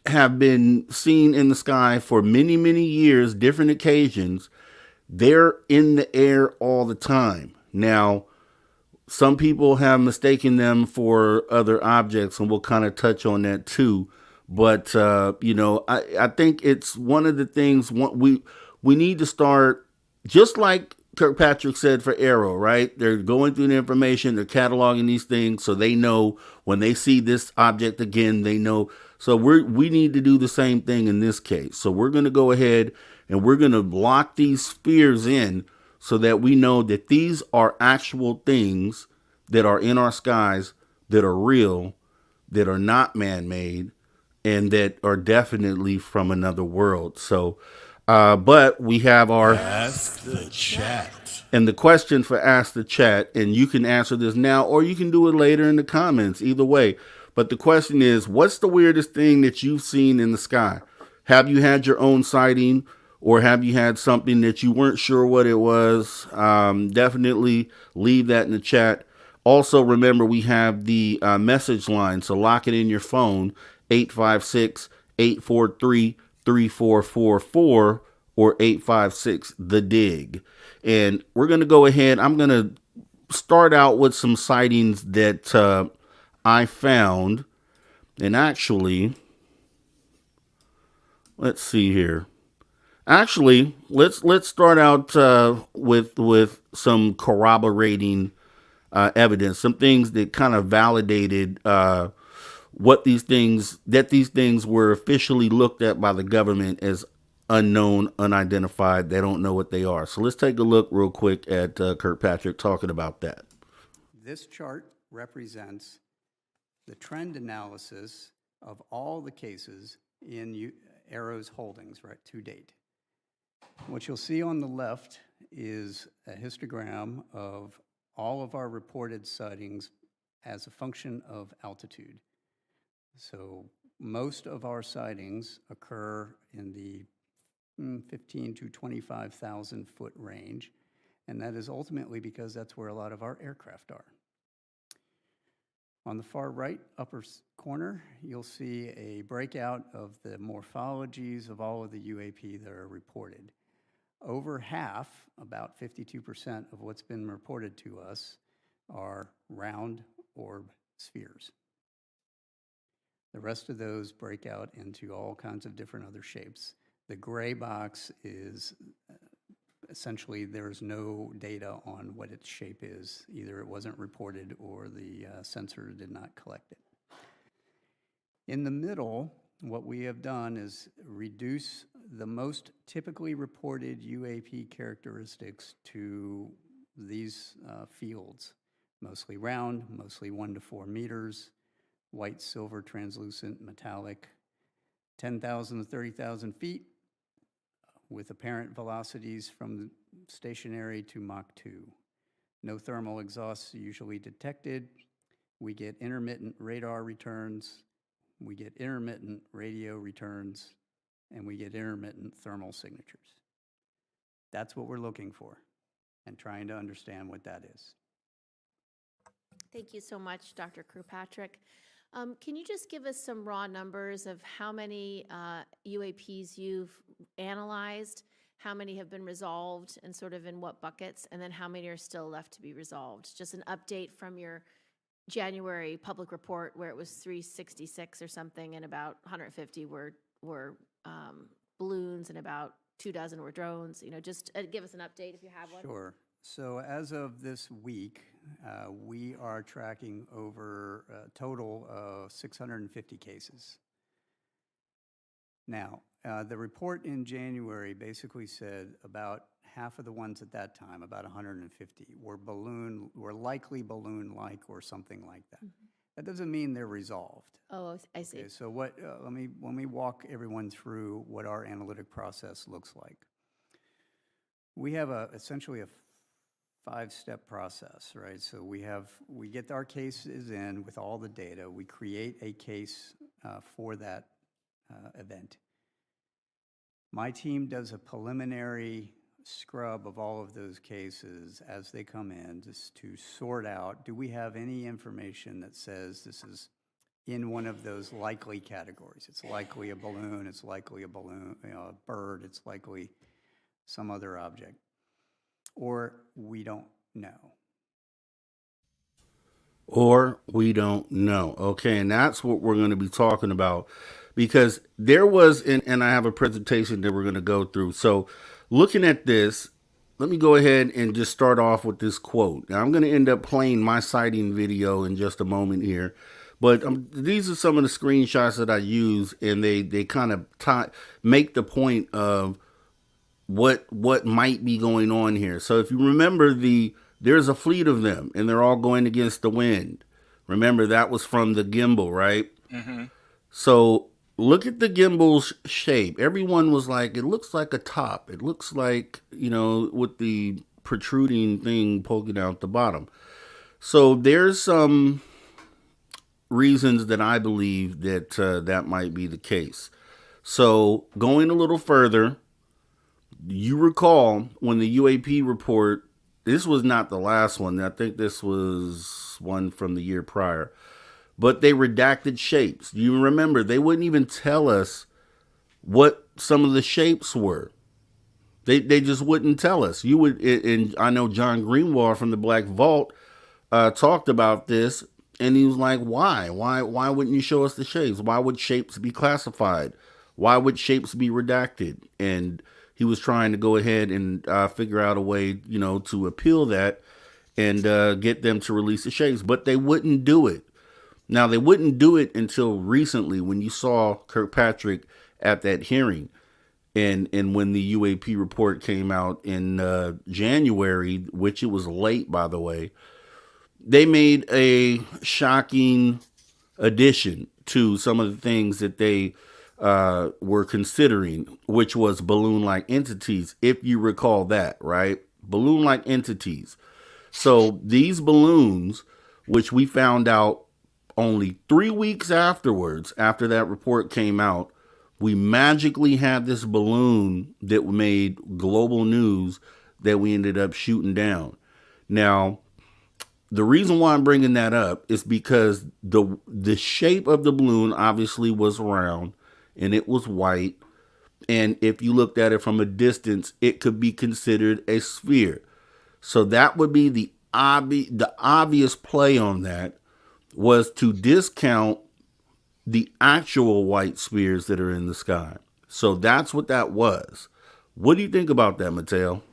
have been seen in the sky for many, many years, different occasions. They're in the air all the time. Now, some people have mistaken them for other objects, and we'll kind of touch on that too. But I think it's one of the things we need to start, just like Kirkpatrick said for Arrow, right? They're going through the information, they're cataloging these things, so they know when they see this object again, they know. So we need to do the same thing in this case. So we're going to go ahead and we're going to lock these spheres in, so that we know that these are actual things that are in our skies, that are real, that are not man-made, and that are definitely from another world. So, but we have our Ask the Chat. And the question for Ask the Chat, and you can answer this now or you can do it later in the comments, either way. But the question is, what's the weirdest thing that you've seen in the sky? Have you had your own sighting, or have you had something that you weren't sure what it was? Definitely leave that in the chat. Also, remember, we have the message line, so lock it in your phone, 856-843-3444 or 856-THE-DIG. And we're going to go ahead. I'm going to start out with some sightings that I found. And actually, let's see here. Actually, let's start out with some corroborating evidence, some things that kind of validated these things were officially looked at by the government as unknown, unidentified. They don't know what they are. So let's take a look real quick at Kirkpatrick talking about that. This chart represents the trend analysis of all the cases in Arrow's holdings, right, to date. What you'll see on the left is a histogram of all of our reported sightings as a function of altitude. So most of our sightings occur in the 15 to 25,000 foot range, and that is ultimately because that's where a lot of our aircraft are. On the far right upper corner, you'll see a breakout of the morphologies of all of the UAP that are reported. Over half, about 52% of what's been reported to us, are round orb spheres. The rest of those break out into all kinds of different other shapes. The gray box is essentially there's no data on what its shape is. Either it wasn't reported or the sensor did not collect it. In the middle, what we have done is reduce the most typically reported UAP characteristics to these fields, mostly round, mostly 1 to 4 meters, white, silver, translucent, metallic, 10,000 to 30,000 feet, with apparent velocities from stationary to Mach 2. No thermal exhausts usually detected. We get intermittent radar returns, we get intermittent radio returns, and we get intermittent thermal signatures. That's what we're looking for and trying to understand what that is. Thank you so much, Dr. Kirkpatrick. Can you just give us some raw numbers of how many UAPs you've analyzed, how many have been resolved, and sort of in what buckets, and then how many are still left to be resolved? Just an update from your January public report where it was 366 or something, and about 150 were balloons, and about 24 were drones. You know, just give us an update if you have one. Sure. So as of this week, we are tracking over a total of 650 cases. Now, the report in January basically said about half of the ones at that time, about 150, were likely balloon-like or something like that. That doesn't mean they're resolved. Oh, I see. Okay, so what, let me walk everyone through what our analytic process looks like. We have essentially a 5-step process, right? So we get our cases in with all the data. We create a case for that event. My team does a preliminary scrub of all of those cases as they come in, just to sort out, do we have any information that says this is in one of those likely categories? It's likely a balloon, it's likely a bird, it's likely some other object, or we don't know. Or we don't know. Okay, and that's what we're going to be talking about, because there was, and I have a presentation that we're going to go through. So looking at this, let me go ahead and just start off with this quote. Now, I'm going to end up playing my sighting video in just a moment here, but these are some of the screenshots that I use, and they kind of make the point of what might be going on here. So if you remember, there's a fleet of them, and they're all going against the wind. Remember, that was from the gimbal, right? Mm-hmm. So look at the gimbal's shape. Everyone was like, it looks like a top. It looks like, with the protruding thing poking out the bottom. So there's some reasons that I believe that that might be the case. So going a little further, you recall when the UAP report, this was not the last one. I think this was one from the year prior. But they redacted shapes. You remember, they wouldn't even tell us what some of the shapes were. They just wouldn't tell us. You would, and I know John Greenwald from the Black Vault talked about this, and he was like, why? Why wouldn't you show us the shapes? Why would shapes be classified? Why would shapes be redacted? And he was trying to go ahead and figure out a way, to appeal that and get them to release the shapes. But they wouldn't do it. Now, they wouldn't do it until recently when you saw Kirkpatrick at that hearing. And when the UAP report came out in January, which it was late, by the way, they made a shocking addition to some of the things that they were considering, which was balloon-like entities, if you recall that, right? Balloon-like entities. So these balloons, which we found out only 3 weeks afterwards, after that report came out, we magically had this balloon that made global news that we ended up shooting down. Now, the reason why I'm bringing that up is because the shape of the balloon obviously was round, and it was white. And if you looked at it from a distance, it could be considered a sphere. So that would be the obvious play on that, was to discount the actual white spheres that are in the sky. So that's what that was. What do you think about that, Mateo?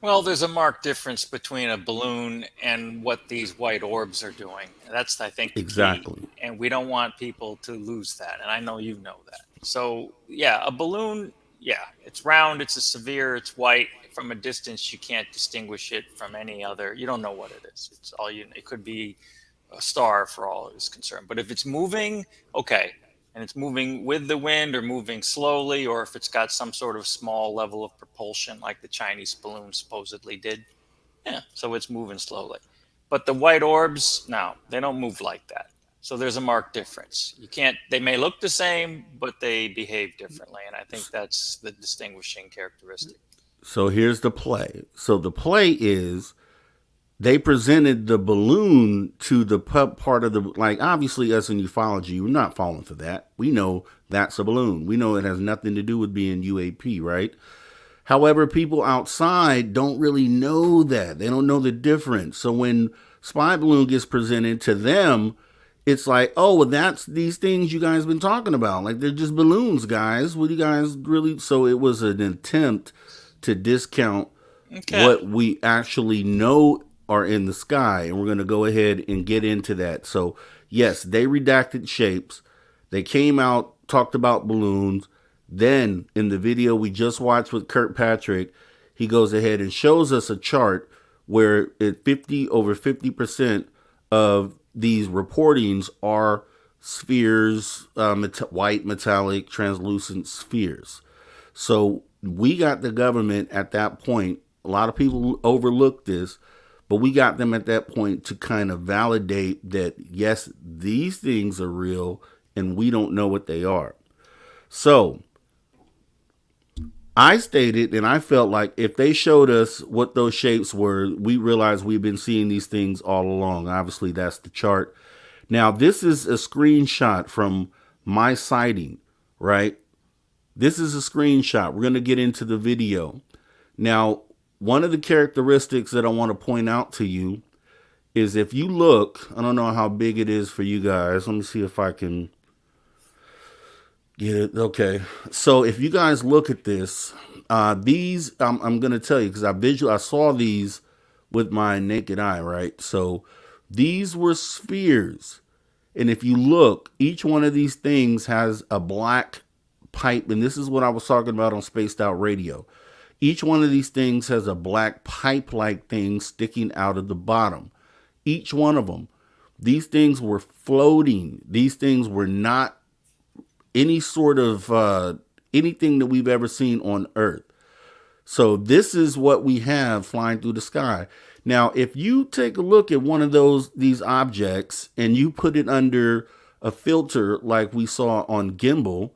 Well, there's a marked difference between a balloon and what these white orbs are doing. That's, I think, the Exactly. key. And we don't want people to lose that. And I know you know that. So, yeah, a balloon, yeah, it's round, it's a sphere, it's white. From a distance, you can't distinguish it from any other. You don't know what it is. It's all it could be a star for all is concerned. But if it's moving, okay, and it's moving with the wind or moving slowly, or if it's got some sort of small level of propulsion like the Chinese balloon supposedly did, yeah, so it's moving slowly. But the white orbs, no, they don't move like that. So there's a marked difference. They may look the same, but they behave differently. And I think that's the distinguishing characteristic. So here's the play. So the play is, they presented the balloon to the part of the, like, obviously us in ufology, we're not falling for that. We know that's a balloon. We know it has nothing to do with being UAP, right? However, people outside don't really know that. They don't know the difference. So when spy balloon gets presented to them, it's like, oh, well, that's these things you guys been talking about. Like, they're just balloons, guys. What do you guys really? So it was an attempt to discount Okay. what we actually know are in the sky, and we're going to go ahead and get into that. So, yes, they redacted shapes. They came out, talked about balloons. Then, in the video we just watched with Kirkpatrick, he goes ahead and shows us a chart where over 50% of these reportings are spheres, white, metallic, translucent spheres. So we got the government at that point. A lot of people overlook this, but we got them at that point to kind of validate that, yes, these things are real and we don't know what they are. So I stated, and I felt like if they showed us what those shapes were, we realized we've been seeing these things all along. Obviously, that's the chart. Now, this is a screenshot from my sighting, right? This is a screenshot. We're going to get into the video. Now, one of the characteristics that I want to point out to you is if you look, I don't know how big it is for you guys. Let me see if I can get it. Okay. So if you guys look at this, these, I'm going to tell you because I saw these with my naked eye, right? So these were spheres. And if you look, each one of these things has a black pipe. And this is what I was talking about on Spaced Out Radio. Each one of these things has a black pipe-like thing sticking out of the bottom. Each one of them. These things were floating. These things were not any sort of anything that we've ever seen on Earth. So this is what we have flying through the sky. Now, if you take a look at one of these objects and you put it under a filter like we saw on Gimbal,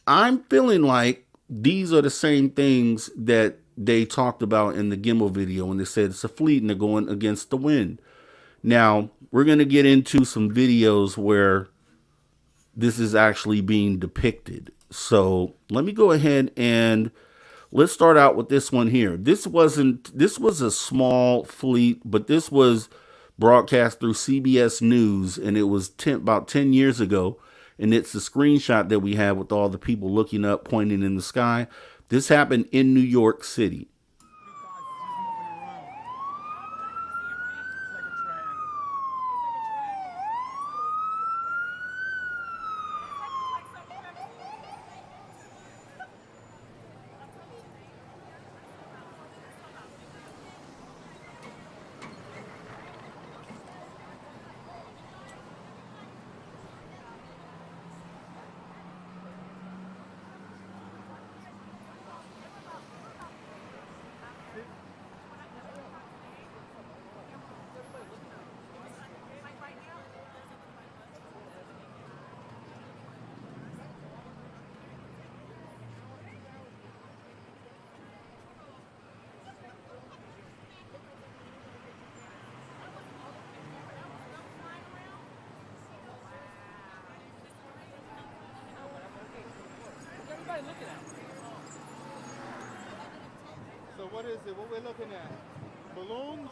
I'm feeling like these are the same things that they talked about in the Gimbal video when they said it's a fleet and they're going against the wind. Now, we're going to get into some videos where this is actually being depicted. So let me go ahead and let's start out with this one here. This was a small fleet, but this was broadcast through CBS News, and it was about 10 years ago. And it's the screenshot that we have with all the people looking up, pointing in the sky. This happened in New York City. So what is it? What we're looking at? Balloons?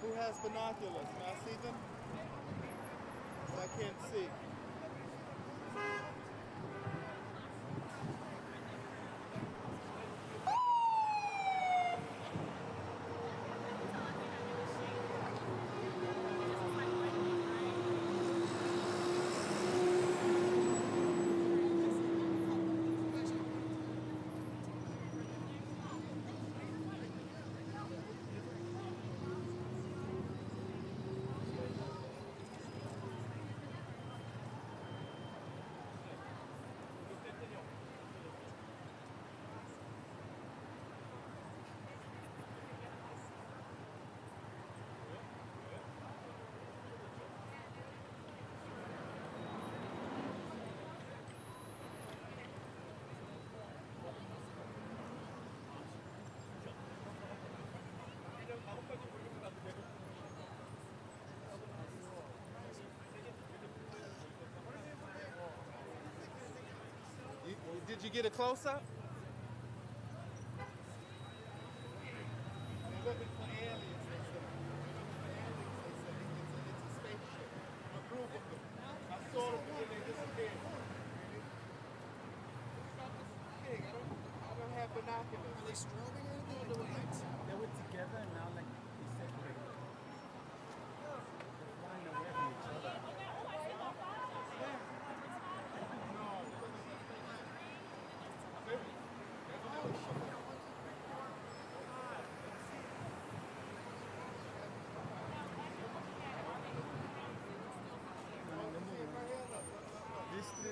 Who has binoculars? Can I see them? I can't see. Did you get a close-up? They're looking for aliens, they say. It's a spaceship. A group of them. I saw them when they disappeared. binoculars? Are they strobing or anything? Or doing lights? They were together and now like they separated. They're flying away from each other. These three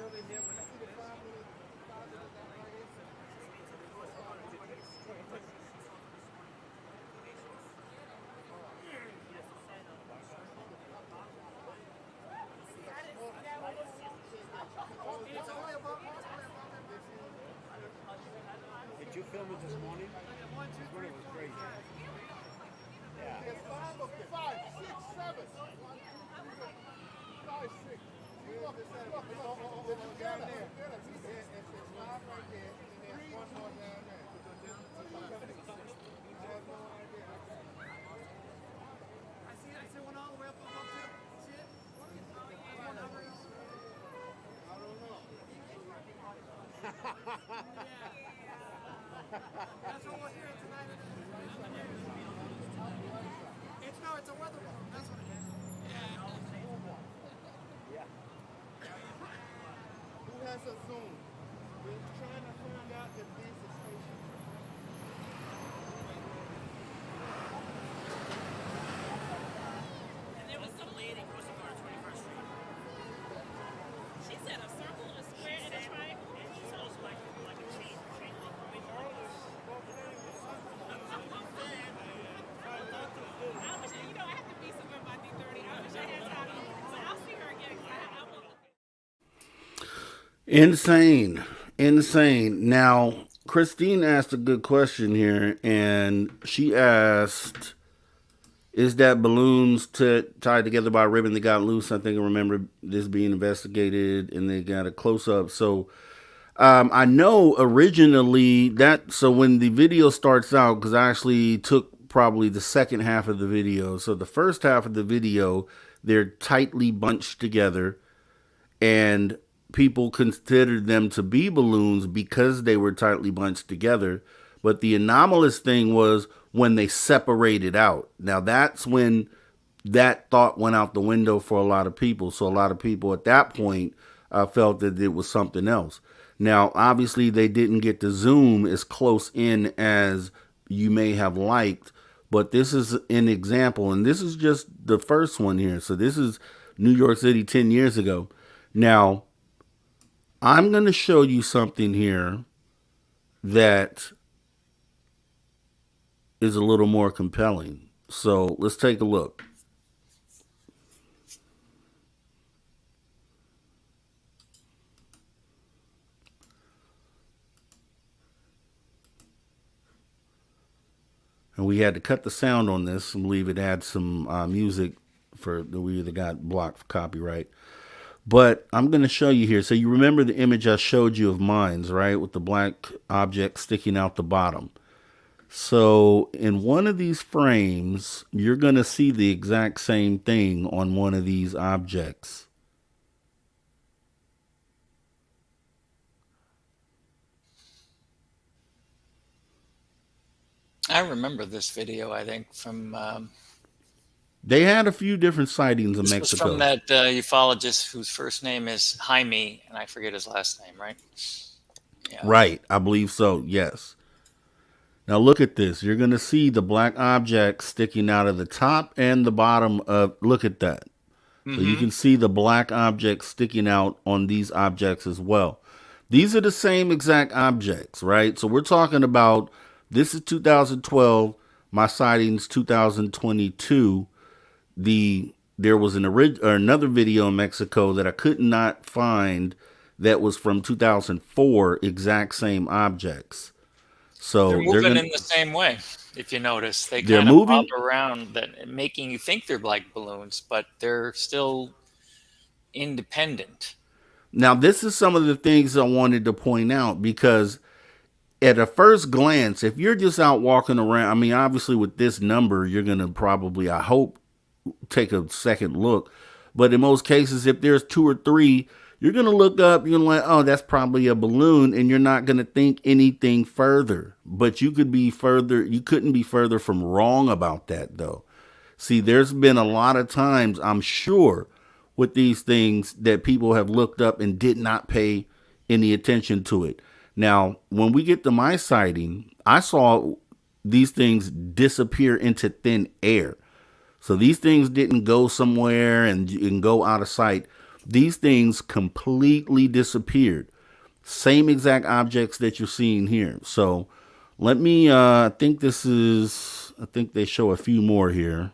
over here were like this. Did you film it this morning? This morning was crazy. Yeah. There's 5 of them. 5, 6, 7. 5, 6. Look, down there. There's 5 right there, and there's 1 more down there. I see one all the way up above too. See it? One hovering. I don't know. That's what we're hearing tonight. It's a weather balloon. That's what it is. Who has a Zoom? We're trying to find out if these are stations. And there was some lady crossing on 21st Street. She said a circle, a square, and a triangle. And she told us like a chain link. I wish, I have to be somewhere by 3:30. I wish I had time. So I'll see her again. I will look. Insane. Now, Christine asked a good question here, and she asked, is that balloons tied together by a ribbon that got loose? I think I remember this being investigated, and they got a close-up. So, I know originally so when the video starts out, because I actually took probably the second half of the video. So the first half of the video, they're tightly bunched together, and people considered them to be balloons because they were tightly bunched together. But the anomalous thing was when they separated out. Now that's when that thought went out the window for a lot of people. So a lot of people at that point felt that it was something else. Now, obviously, they didn't get to zoom as close in as you may have liked, but this is an example, and this is just the first one here. So this is New York City 10 years ago. Now, I'm going to show you something here that is a little more compelling. So let's take a look. And we had to cut the sound on this. I believe it had some music that we either got blocked for copyright. But I'm going to show you here. So you remember the image I showed you of mines, right? With the black object sticking out the bottom. So in one of these frames, you're going to see the exact same thing on one of these objects. I remember this video, I think, from... They had a few different sightings in this Mexico. was from that ufologist whose first name is Jaime, and I forget his last name, right? Yeah. Right, I believe so, yes. Now look at this. You're going to see the black object sticking out of the top and the bottom of... Look at that. So you can see the black object sticking out on these objects as well. These are the same exact objects, right? So we're talking about... This is 2012. My sightings 2022. There was another video in Mexico that I could not find that was from 2004. Exact same objects. So they're moving in the same way. If you notice, they they're kind of moving pop around, that making you think they're like balloons, but they're still independent. Now, this is some of the things I wanted to point out, because at a first glance, if you're just out walking around, I mean, obviously with this number, you're going to probably, I hope, take a second look. But in most cases, if there's 2 or 3, you're going to look up, you're like, oh, that's probably a balloon, and you're not going to think anything further. But you couldn't be further from wrong about that, though. See, there's been a lot of times, I'm sure, with these things that people have looked up and did not pay any attention to it. Now, when we get to my sighting, I saw these things disappear into thin air. So these things didn't go somewhere and go out of sight. These things completely disappeared. Same exact objects that you're seeing here. So let me, I think they show a few more here.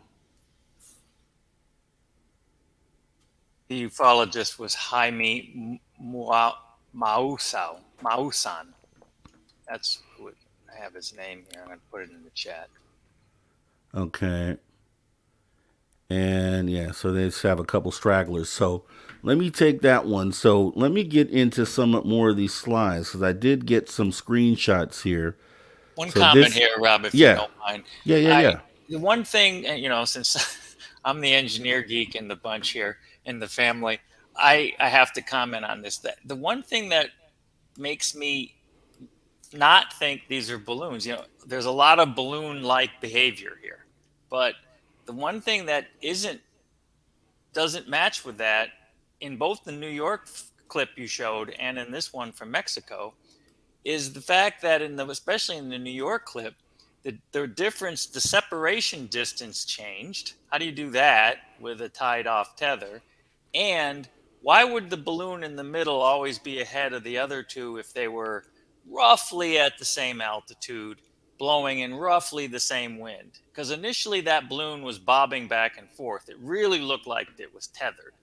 The ufologist was Jaime Maussan. That's what I have his name here. I'm going to put it in the chat. Okay. And yeah, so they just have a couple stragglers. So let me take that one. So let me get into some more of these slides because I did get some screenshots here. One comment here, Rob, if you don't mind. Yeah. The one thing, since I'm the engineer geek in the bunch here in the family, I have to comment on this. That the one thing that makes me not think these are balloons, there's a lot of balloon-like behavior here, but the one thing that doesn't match with that in both the New York clip you showed and in this one from Mexico is the fact that especially in the New York clip, the difference, the separation distance changed. How do you do that with a tied off tether? And why would the balloon in the middle always be ahead of the other two if they were roughly at the same altitude, blowing in roughly the same wind? Because initially that balloon was bobbing back and forth. It really looked like it was tethered.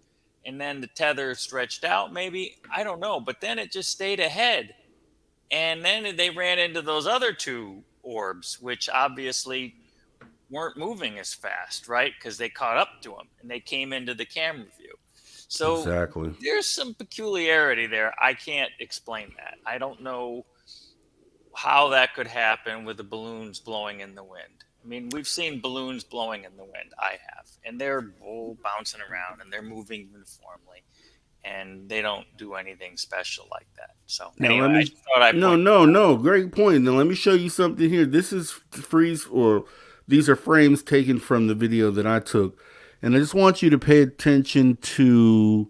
And then the tether stretched out, maybe, I don't know, but then it just stayed ahead. And then they ran into those other two orbs, which obviously weren't moving as fast, right? Because they caught up to them and they came into the camera view. So exactly. There's some peculiarity there. I can't explain that. I don't know how that could happen with the balloons blowing in the wind. I mean, we've seen balloons blowing in the wind. I have. And they're bouncing around and they're moving uniformly. And they don't do anything special like that. So anyway, I just thought I'd No, great point. Now let me show you something here. This is these are frames taken from the video that I took. And I just want you to pay attention to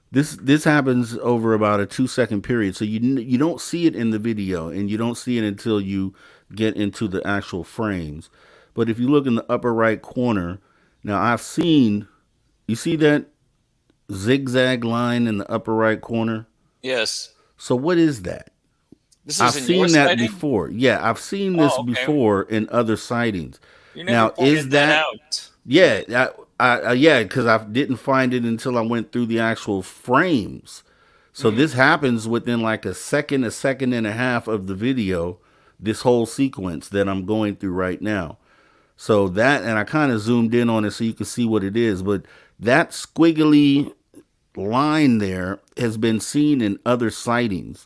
this. This happens over about a 2-second period. So you don't see it in the video and you don't see it until you get into the actual frames. But if you look in the upper right corner, now you see that zigzag line in the upper right corner? Yes. So what is that? I've seen that before. Yeah, I've seen this before in other sightings. You never pointed that out. Yeah, because I didn't find it until I went through the actual frames. So this happens within like a second and a half of the video, this whole sequence that I'm going through right now. So that, and I kind of zoomed in on it so you can see what it is, but that squiggly line there has been seen in other sightings.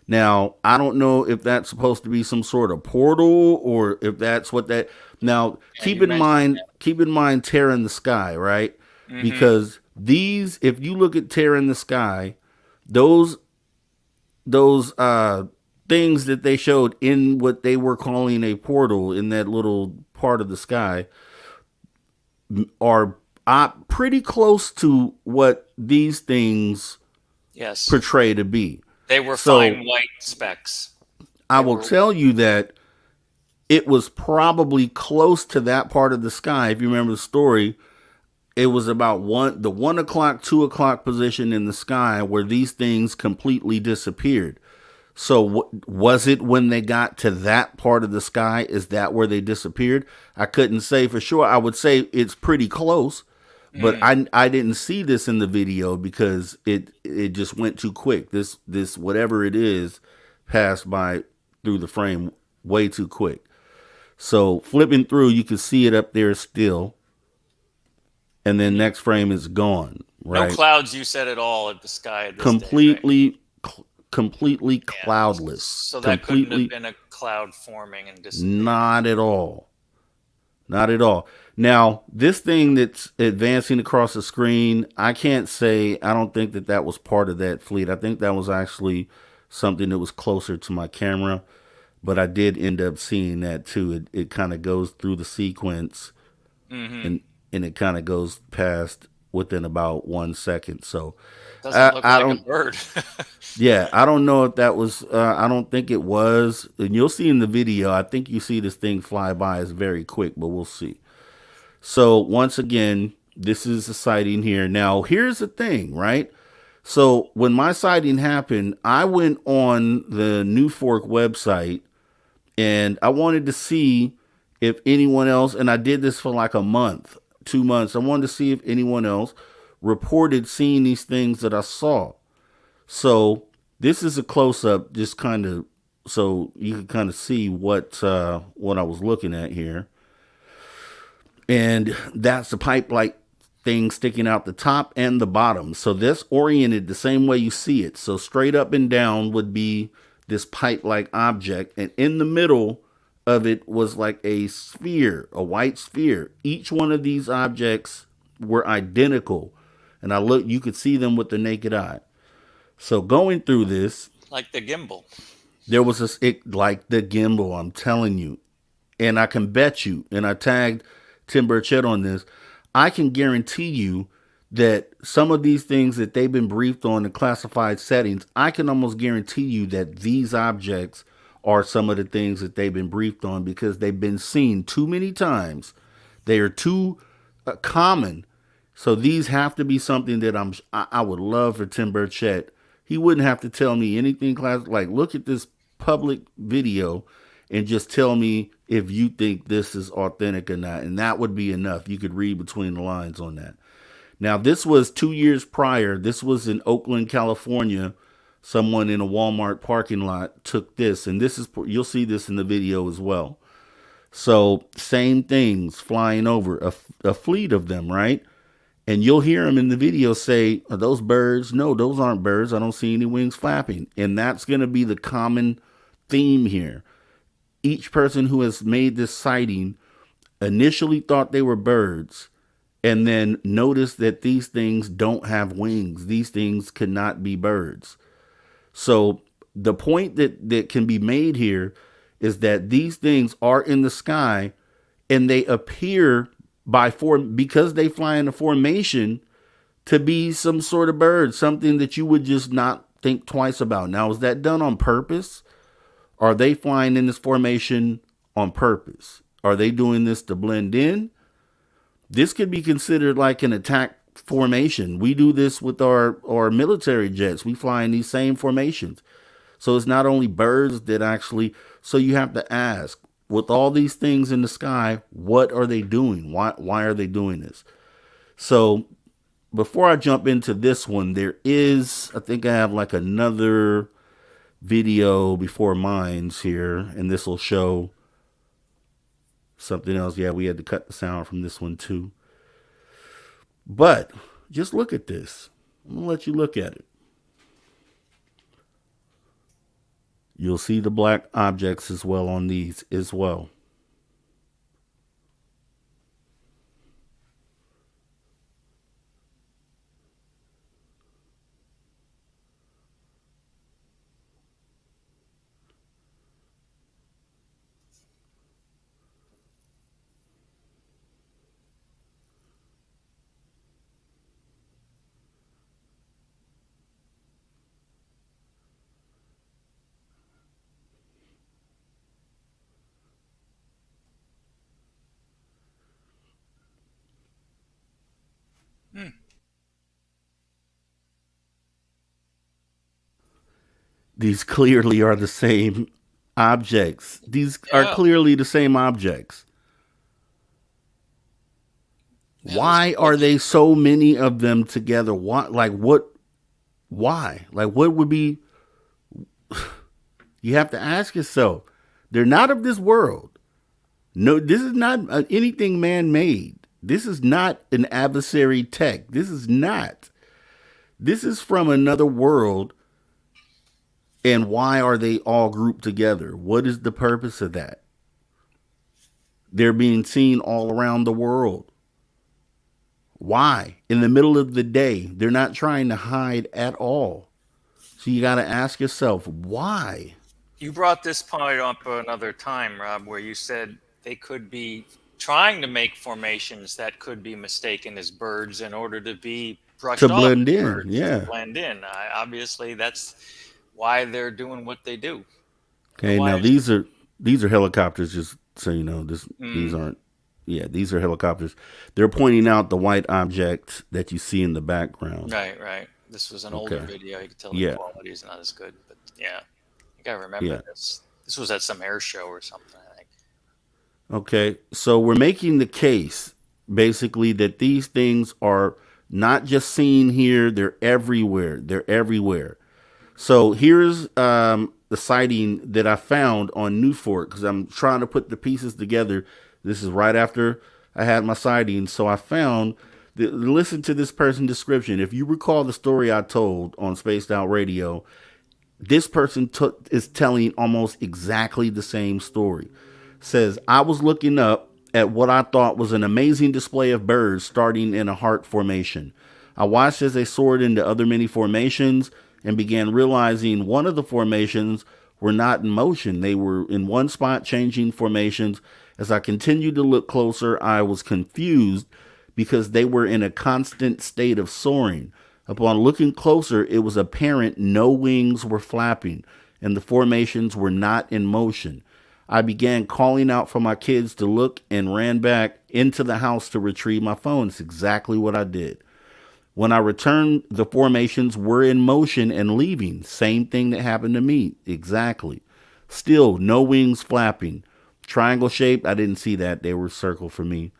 Now, I don't know if that's supposed to be some sort of portal or if that's what that. Now, keep in mind Terror in the Sky, right? Mm-hmm. Because these, if you look at Terror in the Sky, those things that they showed in what they were calling a portal in that little part of the sky are pretty close to what these things portray to be. They were fine white specks. I will tell you that it was probably close to that part of the sky. If you remember the story, it was about the 1 o'clock, 2 o'clock position in the sky where these things completely disappeared. So was it when they got to that part of the sky? Is that where they disappeared? I couldn't say for sure. I would say it's pretty close, but I didn't see this in the video because it just went too quick. This whatever it is passed by through the frame way too quick. So flipping through, you can see it up there still, and then next frame is gone. Right? No clouds, you said at all at the sky. At this completely. Day, right? Completely cloudless. So that couldn't have been a cloud forming and disappearing. Not at all. Not at all. Now, this thing that's advancing across the screen, I can't say, I don't think that that was part of that fleet. I think that was actually something that was closer to my camera, but I did end up seeing that too. It kind of goes through the sequence and it kind of goes past within about 1 second. So Doesn't look I like a don't, bird. yeah, I don't know if that was, I don't think it was. And you'll see in the video, I think you see this thing fly by. It's very quick, but we'll see. So once again, this is a sighting here. Now, here's the thing, right? So when my sighting happened, I went on the New Fork website and I wanted to see if anyone else, and I did this for like a month, 2 months. I wanted to see if anyone else reported seeing these things that I saw. So this is a close up, just kind of so you can kind of see what I was looking at here. And that's the pipe like thing sticking out the top and the bottom. So that's oriented the same way you see it. So straight up and down would be this pipe like object, and in the middle of it was like a sphere, a white sphere. Each one of these objects were identical, and you could see them with the naked eye. So going through this, Like the gimbal. there was like the gimbal, I'm telling you. And I can bet you, and I tagged Tim Burchett on this, I can guarantee you that some of these things that they've been briefed on in classified settings, I can almost guarantee you that these objects are some of the things that they've been briefed on because they've been seen too many times. They are too common. So these have to be something that I would love for Tim Burchett. He wouldn't have to tell me anything like look at this public video and just tell me if you think this is authentic or not. And that would be enough. You could read between the lines on that. Now, this was 2 years prior. This was in Oakland, California. Someone in a Walmart parking lot took this. And this is, you'll see this in the video as well. So same things flying over, a fleet of them, right? And you'll hear them in the video say, are those birds? No, those aren't birds. I don't see any wings flapping. And that's going to be the common theme here. Each person who has made this sighting initially thought they were birds and then noticed that these things don't have wings. These things cannot be birds. So the point that can be made here is that these things are in the sky and they appear because they fly in a formation to be some sort of bird, something that you would just not think twice about. Now, is that done on purpose? Are they flying in this formation on purpose? Are they doing this to blend in? This could be considered like an attack formation. We do this with our military jets. We fly in these same formations. So it's not only birds that actually, so you have to ask, with all these things in the sky, what are they doing? Why are they doing this? So before I jump into this one, there is, I think I have like another video before mine's here, and this will show something else. Yeah, we had to cut the sound from this one too. But just look at this. I'm going to let you look at it. You'll see the black objects as well on these as well. These clearly are the same objects. These are clearly the same objects. Why are they so many of them together? Why? Like what? Why? Like what would be? You have to ask yourself. They're not of this world. No, this is not anything man-made. This is not an adversary tech. This is not. This is from another world. And why are they all grouped together? What is the purpose of that? they're being seen all around the world. Why? In the middle of the day, they're not trying to hide at all. So you got to ask yourself, why? You brought this point up another time, Rob, where you said they could be trying to make formations that could be mistaken as birds in order to be brushed To off blend as in, birds, to yeah. blend in. Obviously, that's why they're doing what they do. Okay, now Otherwise, these are helicopters, just so you know. These aren't, yeah, these are helicopters. They're pointing out the white object that you see in the background. right. This was an older Okay. video. You could tell the Yeah. quality is not as good, but yeah, you gotta remember Yeah. this. This was at some air show or something, I think. Okay, so we're making the case basically that these things are not just seen here, they're everywhere. They're everywhere. So here's the sighting that I found on Newfort because I'm trying to put the pieces together. This is right after I had my sighting. So I found, listen to this person's description. If you recall the story I told on Spaced Out Radio, this person is telling almost exactly the same story. Says, I was looking up at what I thought was an amazing display of birds starting in a heart formation. I watched as they soared into other many formations and began realizing one of the formations were not in motion. They were in one spot changing formations. As I continued to look closer, I was confused because they were in a constant state of soaring. Upon looking closer, it was apparent no wings were flapping and the formations were not in motion. I began calling out for my kids to look and ran back into the house to retrieve my phone. It's exactly what I did. When I returned, the formations were in motion and leaving. Same thing that happened to me. Exactly. Still, no wings flapping. Triangle shaped, I didn't see that. They were circle for me.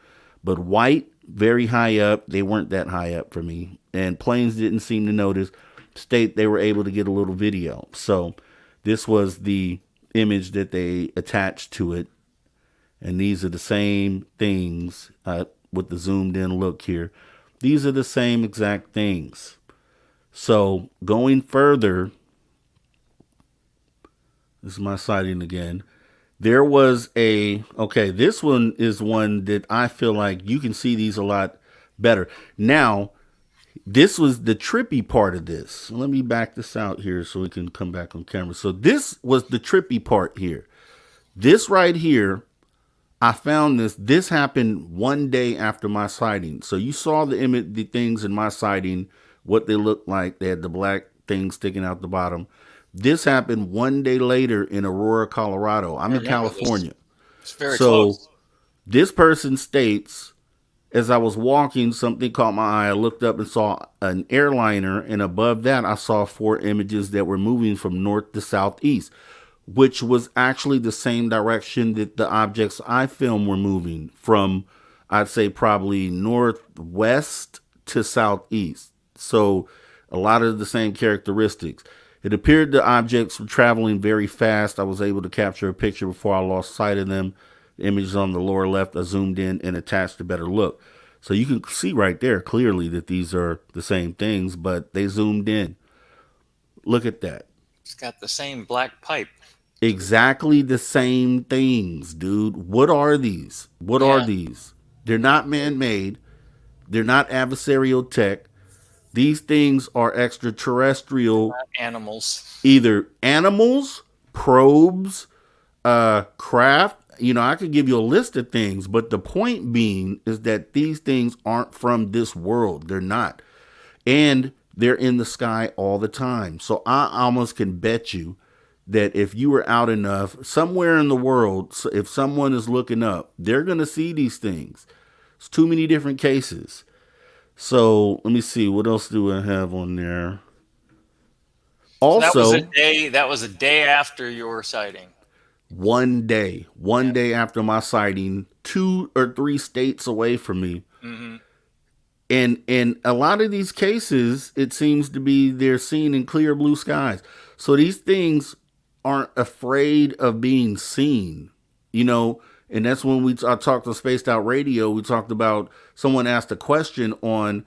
But white, very high up. They weren't that high up for me. And planes didn't seem to notice. State they were able to get a little video. So this was the image that they attached to it. And these are the same things with the zoomed in look here. These are the same exact things. So going further, this is my sighting again. There was okay, this one is one that I feel like you can see these a lot better. Now, this was the trippy part of this. Let me back this out here so we can come back on camera. So this was the trippy part here. This right here, I found this. This happened one day after my sighting. So you saw the things in my sighting, what they looked like. They had the black thing sticking out the bottom. This happened one day later in Aurora, Colorado. I'm in California. It's very so close. This person states, as I was walking, something caught my eye. I looked up and saw an airliner, and above that, I saw 4 images that were moving from north to southeast, which was actually the same direction that the objects I filmed were moving from, I'd say probably northwest to southeast. So a lot of the same characteristics. It appeared the objects were traveling very fast. I was able to capture a picture before I lost sight of them. The images on the lower left, I zoomed in and attached a better look. So you can see right there clearly that these are the same things, but they zoomed in. Look at that. It's got the same black pipe. Exactly the same things, dude. What are these? What are these? They're not man-made. They're not adversarial tech. These things are extraterrestrial. Animals. Either animals, probes, craft. You know, I could give you a list of things, but the point being is that these things aren't from this world. They're not. And they're in the sky all the time. So I almost can bet you that if you were out enough, somewhere in the world, if someone is looking up, they're going to see these things. It's too many different cases. So let me see. What else do I have on there? Also, that was a day after your sighting. One day after my sighting, 2 or 3 states away from me. Mm-hmm. And a lot of these cases, it seems to be they're seen in clear blue skies. So these things aren't afraid of being seen, you know. And that's when I talked on Spaced Out Radio. We talked about, someone asked a question on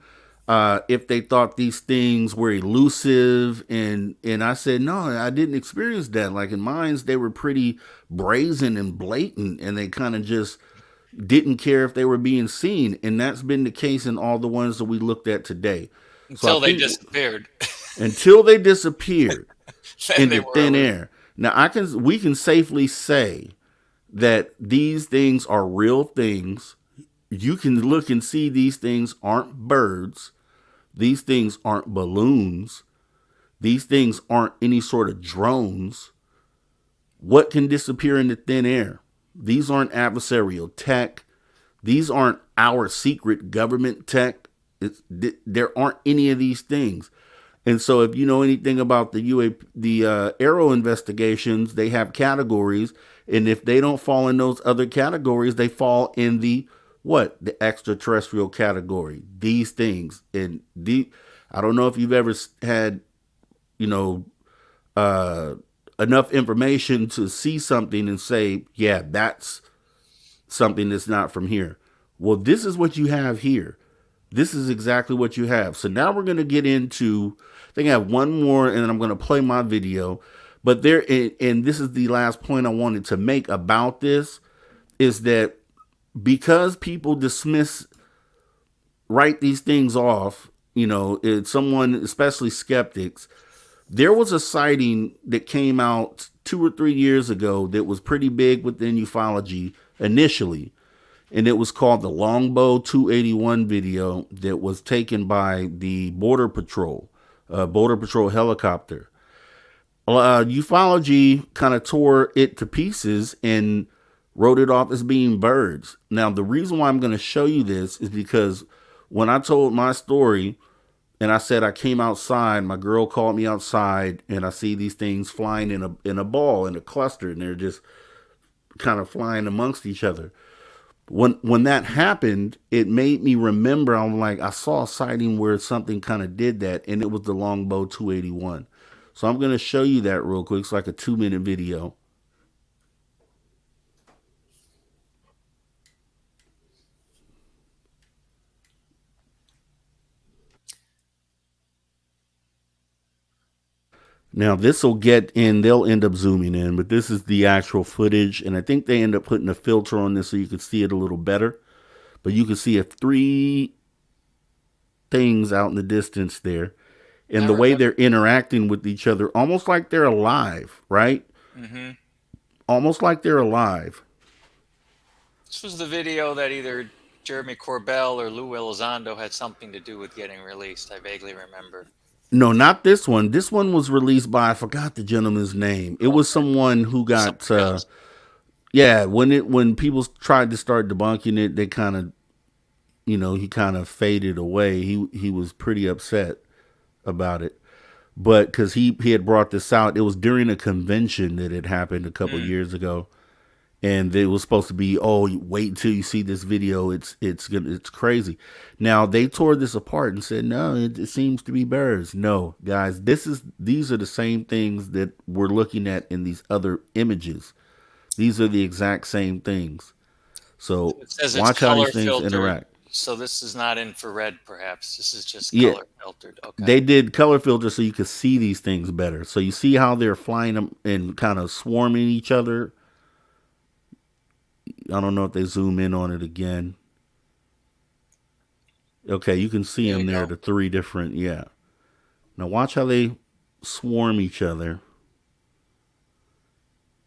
if they thought these things were elusive, and I said no, I didn't experience that. Like in mine, they were pretty brazen and blatant, and they kind of just, didn't care if they were being seen, and that's been the case in all the ones that we looked at today. So I Until they think disappeared. until they disappeared Then they into were thin a- air. Now we can safely say that these things are real things. You can look and see these things aren't birds. These things aren't balloons. These things aren't any sort of drones. What can disappear into thin air? These aren't adversarial tech. These aren't our secret government tech. There aren't any of these things. And so, if you know anything about the Arrow investigations, they have categories, and if they don't fall in those other categories, they fall in the what? The extraterrestrial category. These things, and I don't know if you've ever had, you know, uh, enough information to see something and say, yeah, that's something that's not from here. Well, this is what you have here. This is exactly what you have. So now we're going to get into, I think I have one more, and then I'm going to play my video. But and this is the last point I wanted to make about this, is that because people write these things off, it's someone, especially skeptics. There was a sighting that came out 2 or 3 years ago that was pretty big within ufology initially. And it was called the Longbow 281 video that was taken by the Border Patrol helicopter. Ufology kind of tore it to pieces and wrote it off as being birds. Now, the reason why I'm going to show you this is because when I told my story and I said I came outside, my girl called me outside, and I see these things flying in a ball, in a cluster, and they're just kind of flying amongst each other. When that happened, it made me remember, I'm like, I saw a sighting where something kind of did that, and it was the Longbow 281. So I'm going to show you that real quick. It's like a 2-minute video. Now this will get in, they'll end up zooming in, but this is the actual footage, and I think they end up putting a filter on this so you can see it a little better. But you can see 3 things out in the distance there, and the way they're interacting with each other, almost like they're alive, right? Mm-hmm. Almost like they're alive. This was the video that either Jeremy Corbell or Lou Elizondo had something to do with getting released. I vaguely remember. No, not this one. This one was released by, I forgot the gentleman's name. It was someone who got when people tried to start debunking it, they kind of, he kind of faded away. He was pretty upset about it. But because he had brought this out, it was during a convention that it happened a couple years ago. And it was supposed to be, wait until you see this video. It's crazy. Now they tore this apart and said, no, it seems to be birds. No, guys, these are the same things that we're looking at in these other images. These are the exact same things. So watch how these things interact. So this is not infrared, perhaps. This is just color filtered. Okay. They did color filter so you could see these things better. So you see how they're flying them and kind of swarming each other. I don't know if they zoom in on it again. Okay, you can see them there, the 3 different, Now watch how they swarm each other.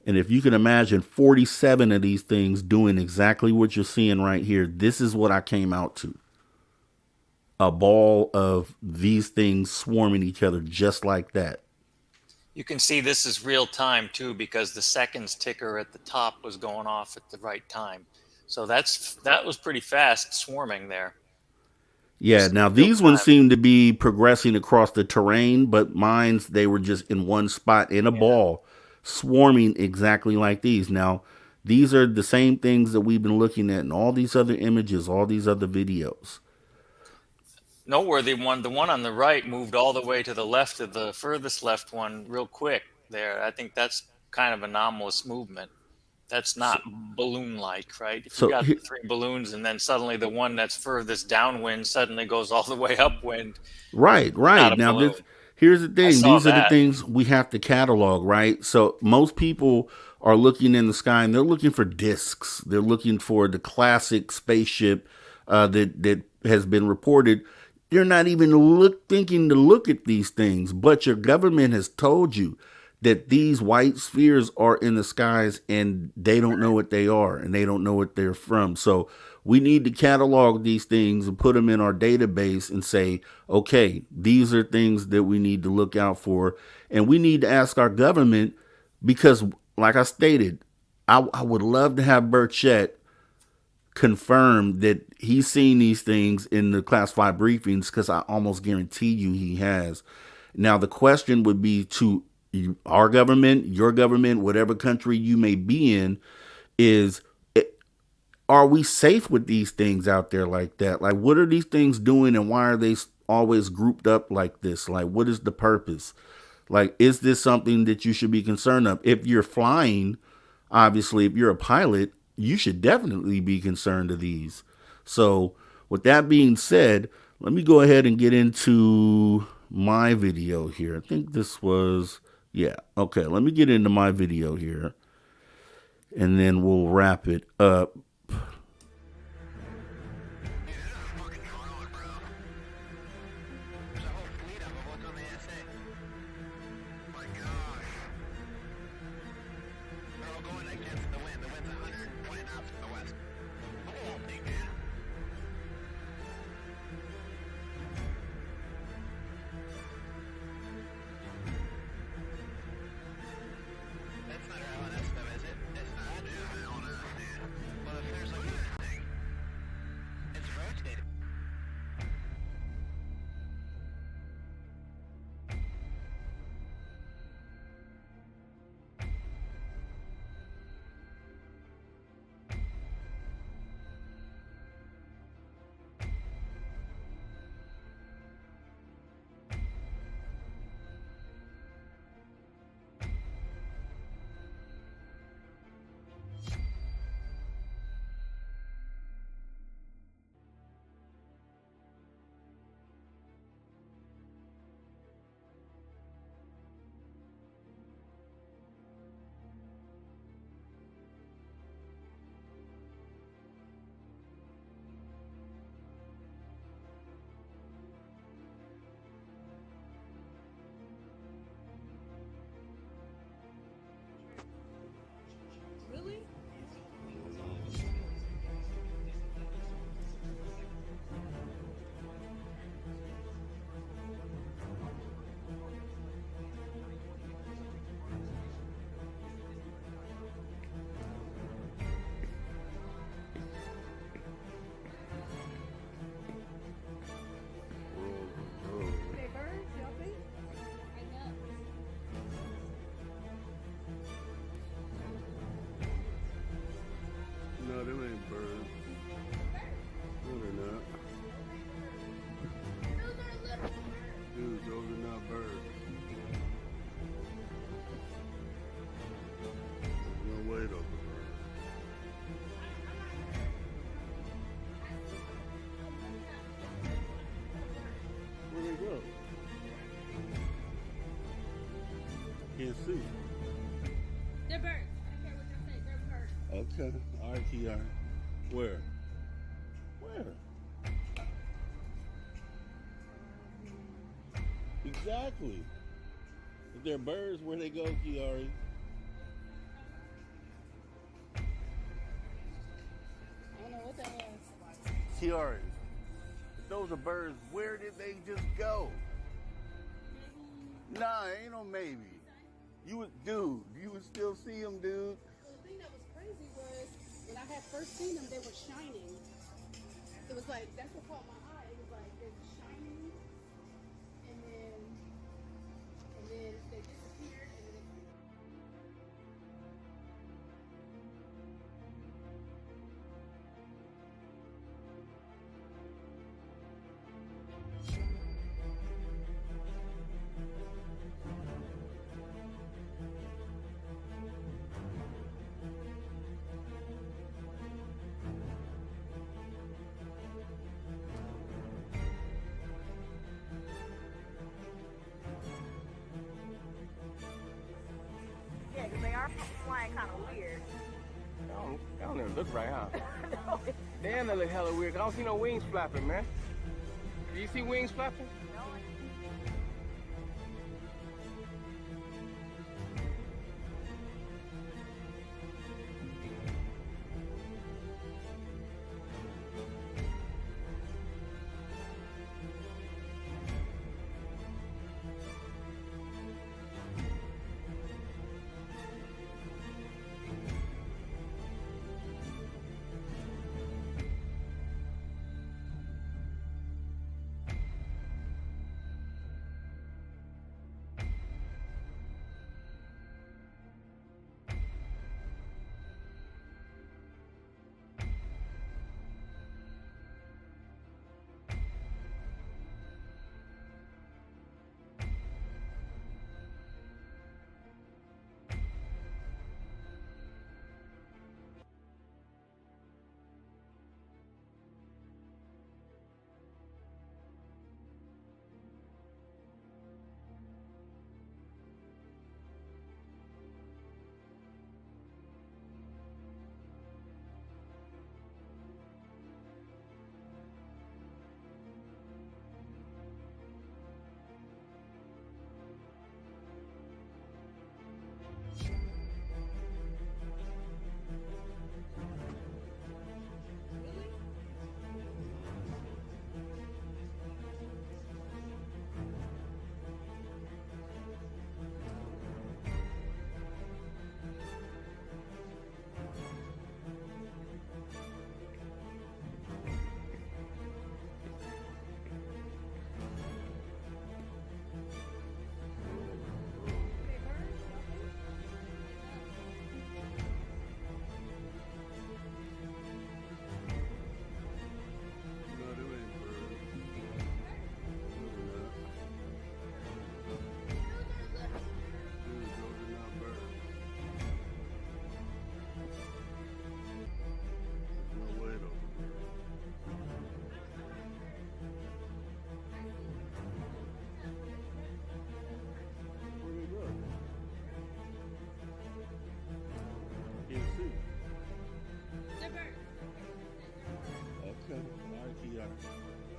And if you can imagine 47 of these things doing exactly what you're seeing right here, this is what I came out to. A ball of these things swarming each other just like that. You can see this is real time too, because the seconds ticker at the top was going off at the right time. So that was pretty fast swarming there. Yeah, now these ones seem to be progressing across the terrain, but mine's, they were just in one spot in a ball, swarming exactly like these. Now, these are the same things that we've been looking at in all these other images, all these other videos. Noteworthy one, the one on the right moved all the way to the left of the furthest left one real quick there. I think that's kind of anomalous movement. That's not balloon-like, right? If you got the 3 balloons and then suddenly the one that's furthest downwind suddenly goes all the way upwind. Right. Now, here's the thing. These are the things we have to catalog, right? So most people are looking in the sky and they're looking for discs. They're looking for the classic spaceship that has been reported. They're not even thinking to look at these things, but your government has told you that these white spheres are in the skies and they don't know what they are and they don't know what they're from. So we need to catalog these things and put them in our database and say, okay, these are things that we need to look out for. And we need to ask our government because, like I stated, I would love to have Burchett confirm that he's seen these things in the classified briefings, because I almost guarantee you he has. Now, the question would be to our government, your government, whatever country you may be in, is are we safe with these things out there like that? Like, what are these things doing and why are they always grouped up like this? Like, what is the purpose? Like, is this something that you should be concerned of? If you're flying, obviously, if you're a pilot, you should definitely be concerned of these. So with that being said, let me go ahead and get into my video here. I think this was, yeah. Okay, let me get into my video here and then we'll wrap it up. No, them ain't birds. No, they're not. Dude, those are not birds. There's no way those are birds. Where'd they go? Can't see. They're birds. I don't care what they say. They're birds. Okay. All right, Kiara. Where? Where? Exactly. If they're birds, where they go, Kiari? I don't know what that was. Kiari, if those are birds, where did they just go? Nah, ain't no maybe. You would still see them, dude. Well, the thing that was crazy was when I had first seen them, they were shining. It was like, that's what caught my eye. It was like, they were shining, and then they disappeared, and then They are flying kind of weird. That don't even look right, huh? Damn, that look hella weird. I don't see no wings flapping, man. Do you see wings flapping?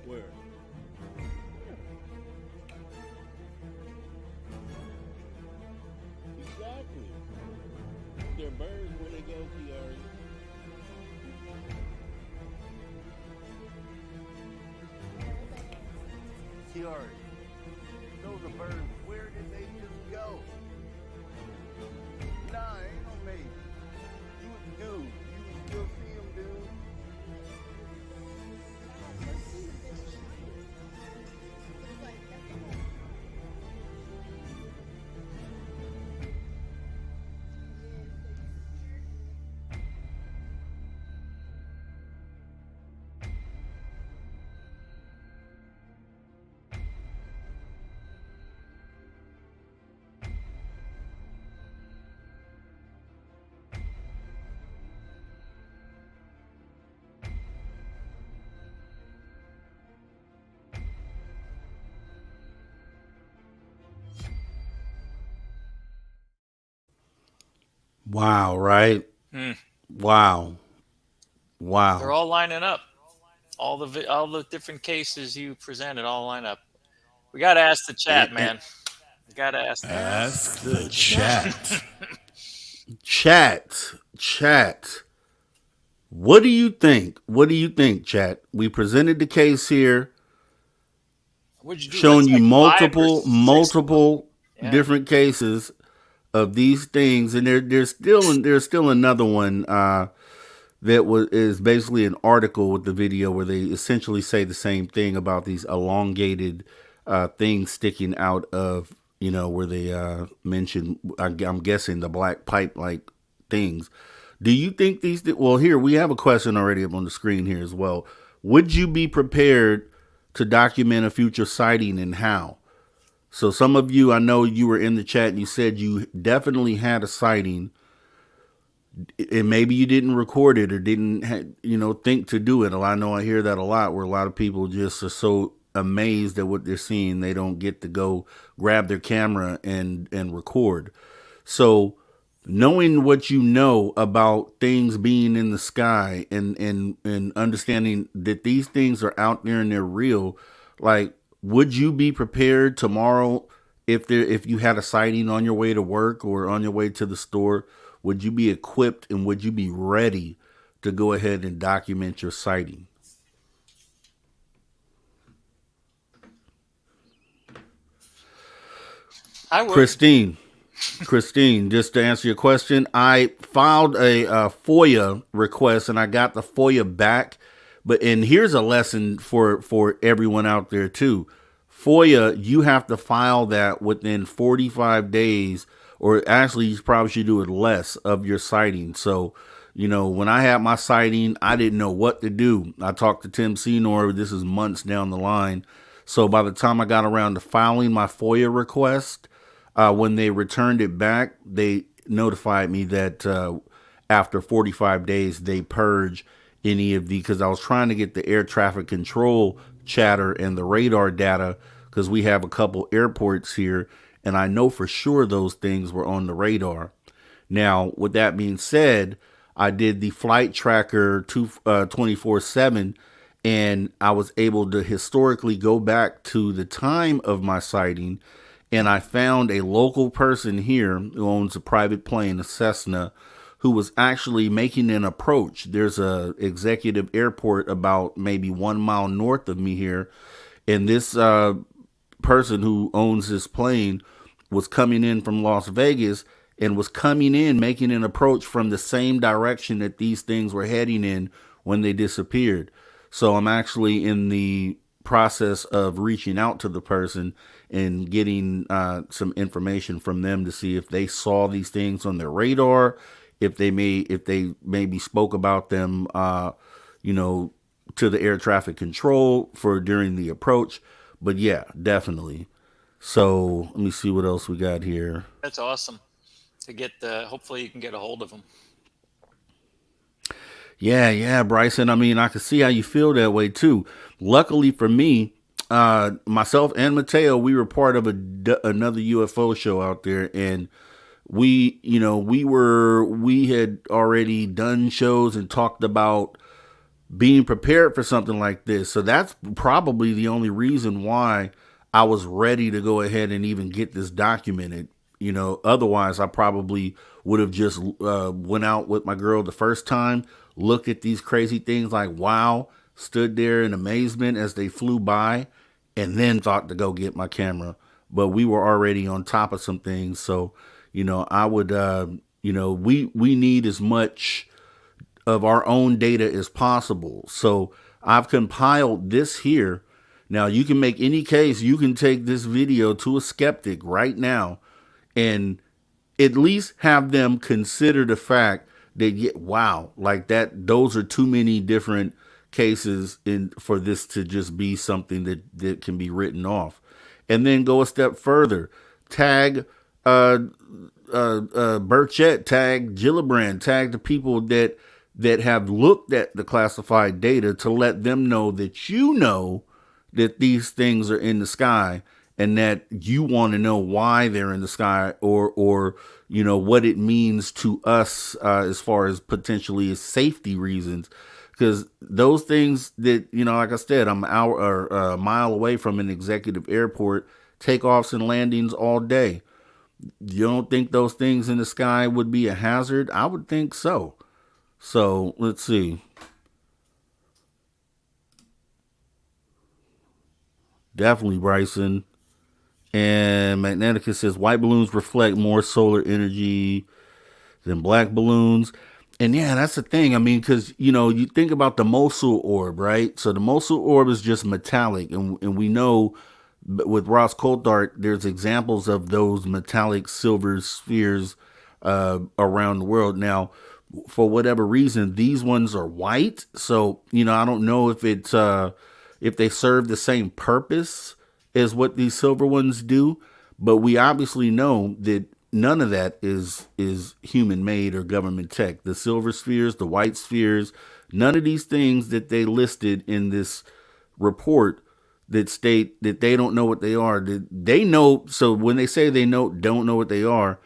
Where? Exactly. They're birds when they go, Kiari. Kiari, those are birds. Where did they just go? Nah, ain't no maybe. You would still see them, dude. Wow, right? Wow. Wow. They're all lining up. All the different cases you presented all line up. We got to ask the chat, man. We got to ask. Ask the chat. Chat. What do you think? What do you think, chat? We presented the case here, What'd you do? showing you Let's, like, 5 or 6 multiple Yeah. different cases of these things, and there's still another one that is basically an article with the video where they essentially say the same thing about these elongated things sticking out of, where they mention, I'm guessing, the black pipe like things. Do you think well, here we have a question already up on the screen here as well. Would you be prepared to document a future sighting, and how? So some of you, I know you were in the chat and you said you definitely had a sighting, and maybe you didn't record it or didn't think to do it. I know I hear that a lot, where a lot of people just are so amazed at what they're seeing they don't get to go grab their camera and record. So knowing what you know about things being in the sky, and understanding that these things are out there and they're real, like, would you be prepared tomorrow if you had a sighting on your way to work or on your way to the store? Would you be equipped and would you be ready to go ahead and document your sighting? I would. Christine, just to answer your question, I filed a FOIA request and I got the FOIA back. And here's a lesson for everyone out there too. FOIA, you have to file that within 45 days, or actually you probably should do it less of your sighting. So, when I had my sighting, I didn't know what to do. I talked to Tim Senor. This is months down the line. So by the time I got around to filing my FOIA request, when they returned it back, they notified me that after 45 days, they purge any of because I was trying to get the air traffic control chatter and the radar data, because we have a couple airports here, and I know for sure those things were on the radar. Now, with that being said, I did the flight tracker 24/7, and I was able to historically go back to the time of my sighting, and I found a local person here who owns a private plane, a Cessna, who was actually making an approach. There's a executive airport about maybe 1 mile north of me here, and this person who owns this plane was coming in from Las Vegas and was coming in making an approach from the same direction that these things were heading in when they disappeared. So I'm actually in the process of reaching out to the person and getting some information from them to see if they saw these things on their radar, if they maybe spoke about them, to the air traffic control for during the approach. But yeah, definitely. So let me see what else we got here. That's awesome. To get hopefully you can get a hold of them. Yeah, Bryson. I mean, I can see how you feel that way too. Luckily for me, myself and Mateo, we were part of another UFO show out there, and we had already done shows and talked about being prepared for something like this. So that's probably the only reason why I was ready to go ahead and even get this documented. Otherwise I probably would have just went out with my girl the first time, looked at these crazy things like, wow, stood there in amazement as they flew by, and then thought to go get my camera. But we were already on top of some things. So, I would, we need as much of our own data as possible. So I've compiled this here. Now you can make any case. You can take this video to a skeptic right now and at least have them consider the fact that, wow, like that, those are too many different cases for this to just be something that can be written off. And then go a step further, tag Burchett, tag Gillibrand, tag the people that have looked at the classified data to let them know that that these things are in the sky, and that you want to know why they're in the sky, or what it means to us as far as potentially as safety reasons. Because those things that, like I said, I'm a mile away from an executive airport, takeoffs and landings all day. You don't think those things in the sky would be a hazard? I would think so. So let's see. Definitely, Bryson. And Magneticus says white balloons reflect more solar energy than black balloons. And yeah, that's the thing. I mean, because, you think about the Mosul orb, right? So the Mosul orb is just metallic. And we know with Ross Coulthard, there's examples of those metallic silver spheres around the world. Now, for whatever reason, these ones are white. So, I don't know if it's if they serve the same purpose as what these silver ones do, but we obviously know that none of that is human made or government tech. The silver spheres, the white spheres, none of these things that they listed in this report that state that they don't know what they are. They know. So when they say they don't know what they are,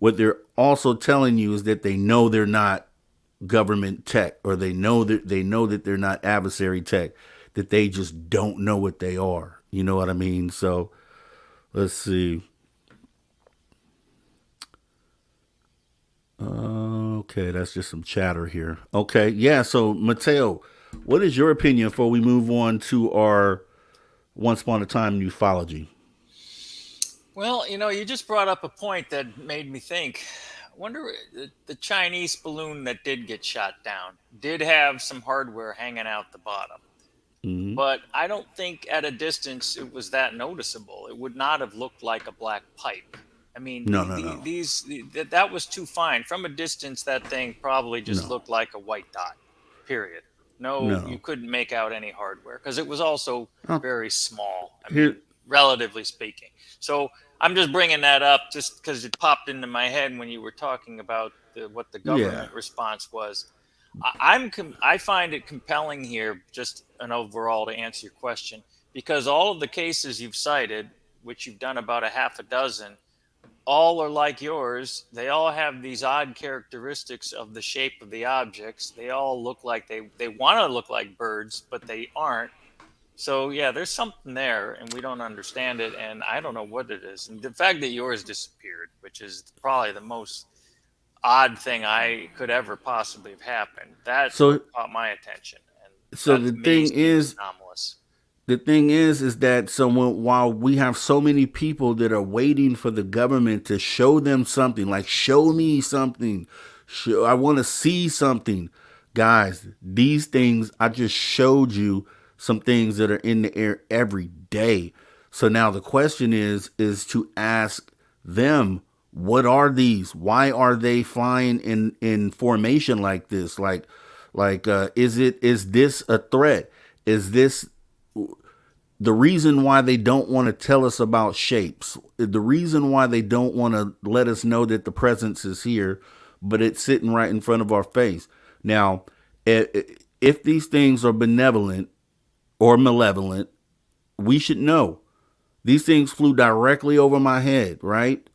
what they're also telling you is that they know they're not government tech, or they know that they're not adversary tech, that they just don't know what they are. You know what I mean? So let's see. Okay, that's just some chatter here. Okay, yeah. So Mateo, what is your opinion before we move on to our Once Upon a Time ufology? Well, you just brought up a point that made me think. I wonder, the Chinese balloon that did get shot down did have some hardware hanging out the bottom. Mm-hmm. But I don't think at a distance it was that noticeable. It would not have looked like a black pipe. I mean, No, no, no, that was too fine. From a distance, that thing probably just no, looked like a white dot, period. No, you no. couldn't make out any hardware because it was also Uh, very small. I Here, mean, relatively speaking. So I'm just bringing that up just because it popped into my head when you were talking about what the yeah. government response was. I find it compelling here, just an overall, to answer your question, because all of the cases you've cited, which you've done about a half a dozen, all are like yours. They all have these odd characteristics of the shape of the objects. They all look like they want to look like birds, but they aren't. So yeah, there's something there, and we don't understand it, and I don't know what it is. And the fact that yours disappeared, which is probably the most odd thing I could ever possibly have happened. That's what So, caught my attention, and so that the thing amazed me as is, anomalous. is that while we have so many people that are waiting for the government to show them something, like show me something, I want to see something, guys. These things I just showed you, some things that are in the air every day. So now the question is to ask them, what are these? Why are they flying in formation like this? Is this a threat? Is this the reason why they don't want to tell us about shapes? The reason why they don't want to let us know that the presence is here, but it's sitting right in front of our face. Now, if these things are benevolent or malevolent, we should know. These things flew directly over my head, right?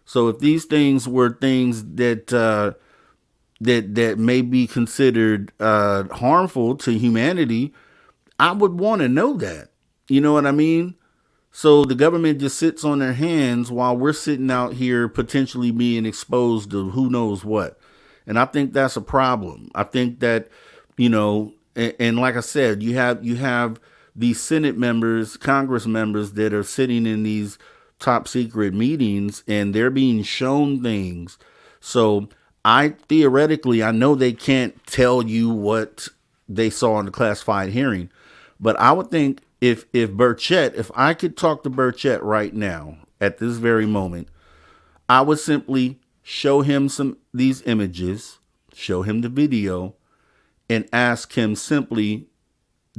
So if these things were things that may be considered harmful to humanity, I would want to know that. You know what I mean? So the government just sits on their hands while we're sitting out here potentially being exposed to who knows what. And I think that's a problem. I think that, and like I said, you have these Senate members, Congress members that are sitting in these top secret meetings, and they're being shown things. So I know they can't tell you what they saw in the classified hearing, but I would think if I could talk to Burchett right now at this very moment, I would simply show him these images, show him the video, and ask him simply,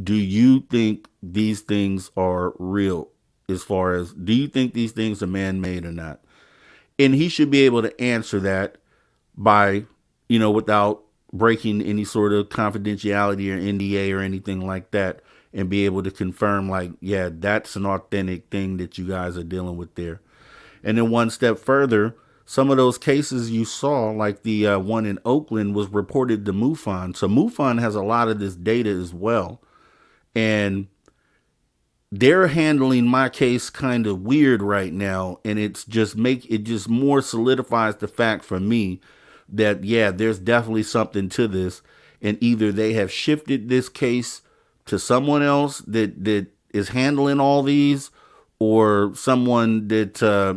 do you think these things are real? As far as, do you think these things are man-made or not? And he should be able to answer that by, without breaking any sort of confidentiality or NDA or anything like that, and be able to confirm, like, yeah, that's an authentic thing that you guys are dealing with there. And then one step further, some of those cases you saw, like the one in Oakland, was reported to MUFON. So MUFON has a lot of this data as well. And they're handling my case kind of weird right now, and it just more solidifies the fact for me that, yeah, there's definitely something to this, and either they have shifted this case to someone else that is handling all these, or someone that I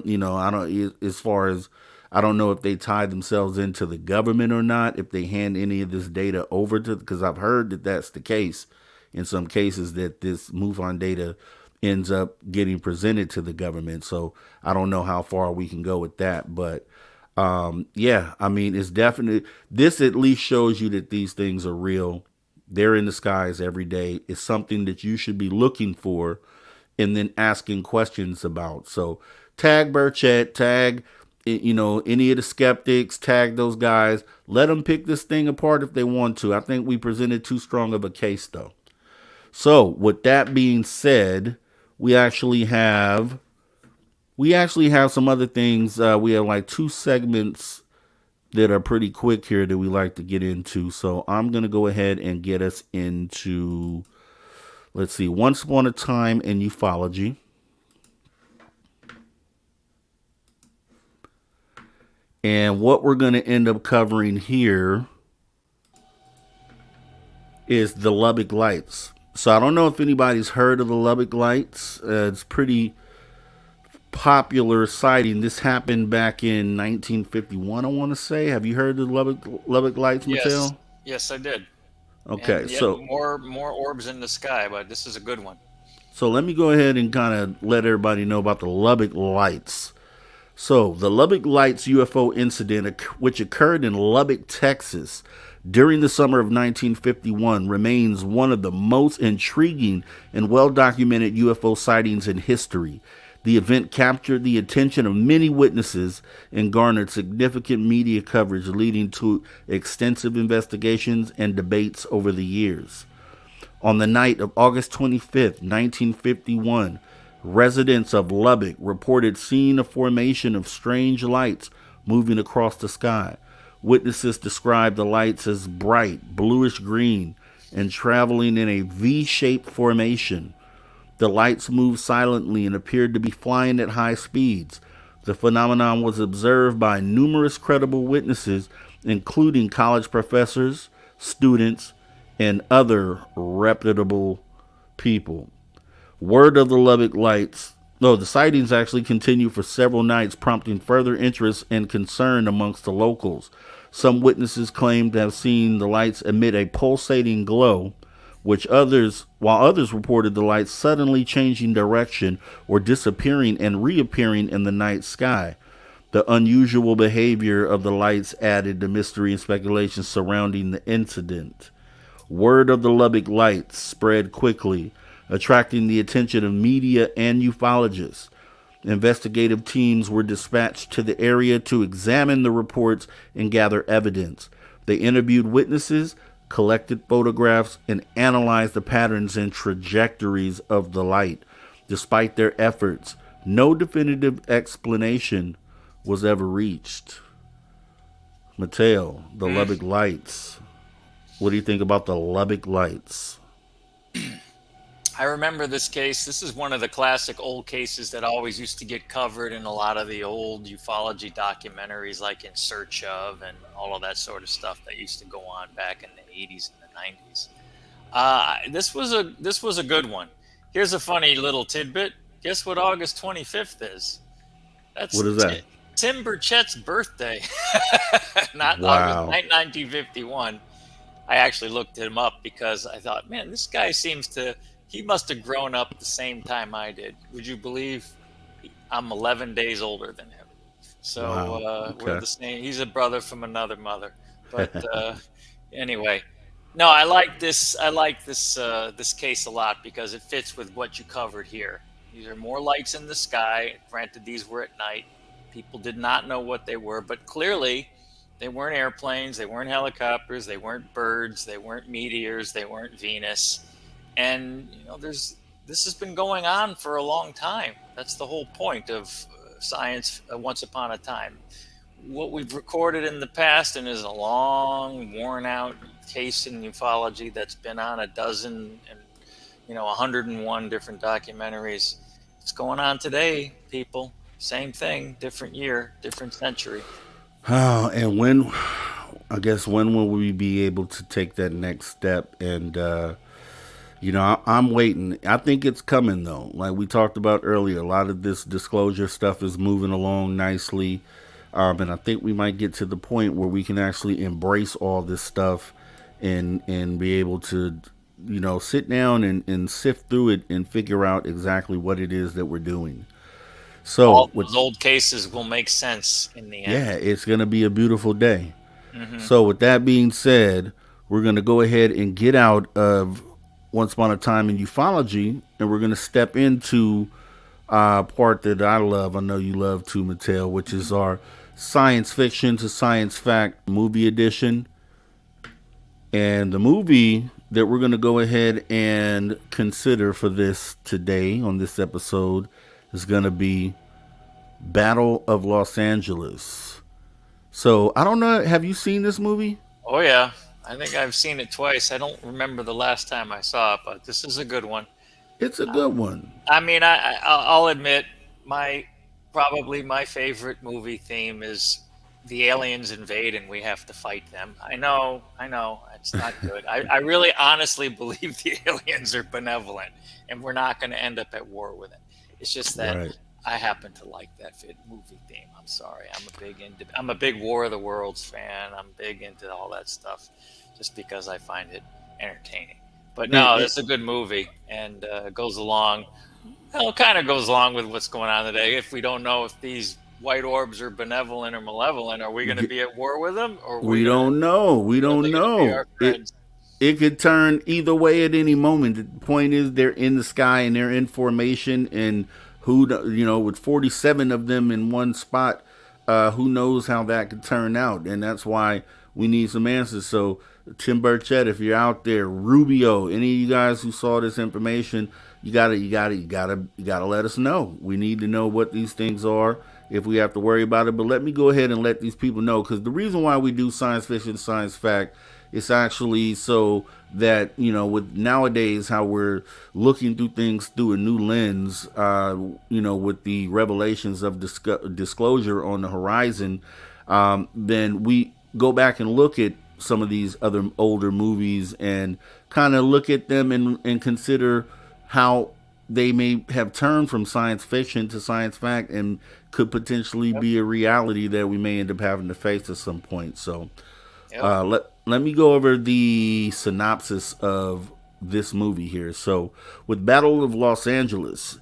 don't know if they tied themselves into the government or not, if they hand any of this data over to, because I've heard that that's the case in some cases, that this MUFON data ends up getting presented to the government. So I don't know how far we can go with that, but yeah, I mean, it's definitely, this at least shows you that these things are real. They're in the skies every day. It's something that you should be looking for and then asking questions about. So tag Burchett, tag, any of the skeptics, tag those guys. Let them pick this thing apart if they want to. I think we presented too strong of a case, though. So with that being said, we actually have we actually have some other things. We have like 2 segments that are pretty quick here that we like to get into. So I'm going to go ahead and get us into, let's see, Once Upon a Time in Ufology. And what we're going to end up covering here is the Lubbock Lights. So I don't know if anybody's heard of the Lubbock Lights. It's pretty popular sighting. This happened back in 1951, I want to say. Have you heard of the Lubbock Lights, Mattel? Yes, I did. Okay, And yet so more orbs in the sky, but this is a good one. So let me go ahead and kind of let everybody know about the Lubbock Lights. So the Lubbock Lights UFO incident, which occurred in Lubbock, Texas, during the summer of 1951, remains one of the most intriguing and well-documented UFO sightings in history. The event captured the attention of many witnesses and garnered significant media coverage, leading to extensive investigations and debates over the years. On the night of August 25th, 1951, residents of Lubbock reported seeing a formation of strange lights moving across the sky. Witnesses described the lights as bright, bluish green, and traveling in a V-shaped formation. The lights moved silently and appeared to be flying at high speeds. The phenomenon was observed by numerous credible witnesses, including college professors, students, and other reputable people. Word of the Lubbock Lights. The sightings actually continued for several nights, prompting further interest and concern amongst the locals. Some witnesses claimed to have seen the lights emit a pulsating glow, while others reported the lights suddenly changing direction or disappearing and reappearing in the night sky. The unusual behavior of the lights added to mystery and speculation surrounding the incident. Word of the Lubbock Lights spread quickly, attracting the attention of media and ufologists. Investigative teams were dispatched to the area to examine the reports and gather evidence. They interviewed witnesses, collected photographs, and analyzed the patterns and trajectories of the light. Despite their efforts, no definitive explanation was ever reached. Mateo, the Lubbock Lights. What do you think about the Lubbock Lights? I remember this case. This is one of the classic old cases that always used to get covered in a lot of the old ufology documentaries, like In Search Of and all of that sort of stuff that used to go on back in the 80s and the 90s. This was a good one. Here's a funny little tidbit. Guess what August 25th is? What is that? Tim Burchett's birthday. Not Wow. August 1951. I actually looked him up because I thought, man, this guy he must have grown up the same time I did. Would you believe I'm 11 days older than him? So Wow. Okay. we're the same. He's a brother from another mother. But anyway, no, I like this case a lot because it fits with what you covered here. These are more lights in the sky. Granted, these were at night. People did not know what they were, but clearly they weren't airplanes, they weren't helicopters, they weren't birds, they weren't meteors, they weren't Venus. And this has been going on for a long time. That's the whole point of science once upon a time. What we've recorded in the past and is a long, worn-out case in ufology that's been on a dozen and 101 different documentaries. It's going on today, people. Same thing, different year, different century. And when will we be able to take that next step? And I'm waiting. I think it's coming though. Like we talked about earlier, a lot of this disclosure stuff is moving along nicely. And I think we might get to the point where we can actually embrace all this stuff and be able to, sit down and sift through it and figure out exactly what it is that we're doing. So all those old cases will make sense in the end. Yeah, it's going to be a beautiful day. Mm-hmm. So with that being said, we're going to go ahead and get out of Once Upon a Time in Ufology, and we're going to step into a part that I love. I know you love too, Mateo, which is our science fiction to science fact movie edition. And the movie that we're going to go ahead and consider for this today on this episode is going to be Battle of Los Angeles. So I don't know. Have you seen this movie? Oh yeah, I think I've seen it twice. I don't remember the last time I saw it, but this is a good one. It's a good one. I mean, I'll admit probably my favorite movie theme is the aliens invade and we have to fight them. I know, it's not good. I really honestly believe the aliens are benevolent and we're not going to end up at war with it. It's just that Right. I happen to like that movie theme. I'm sorry. I'm a big War of the Worlds fan. I'm big into all that stuff just because I find it entertaining. But no, it's a good movie, and it goes along. Well, it kind of goes along with what's going on today. If we don't know if these white orbs are benevolent or malevolent, are we going to be at war with them, or We don't know. We don't Be know. our friends? It could turn either way at any moment. The point is, they're in the sky and they're in formation, and with 47 of them in one spot, who knows how that could turn out? And that's why we need some answers. So, Tim Burchett, if you're out there, Rubio, any of you guys who saw this information, you gotta let us know. We need to know what these things are if we have to worry about it. But let me go ahead and let these people know, because the reason why we do science fiction, science fact, it's actually so that, with nowadays how we're looking through things through a new lens, with the revelations of disclosure on the horizon, then we go back and look at some of these other older movies and kind of look at them and consider how they may have turned from science fiction to science fact and could potentially be a reality that we may end up having to face at some point. So let me go over the synopsis of this movie here. So, with Battle of Los Angeles,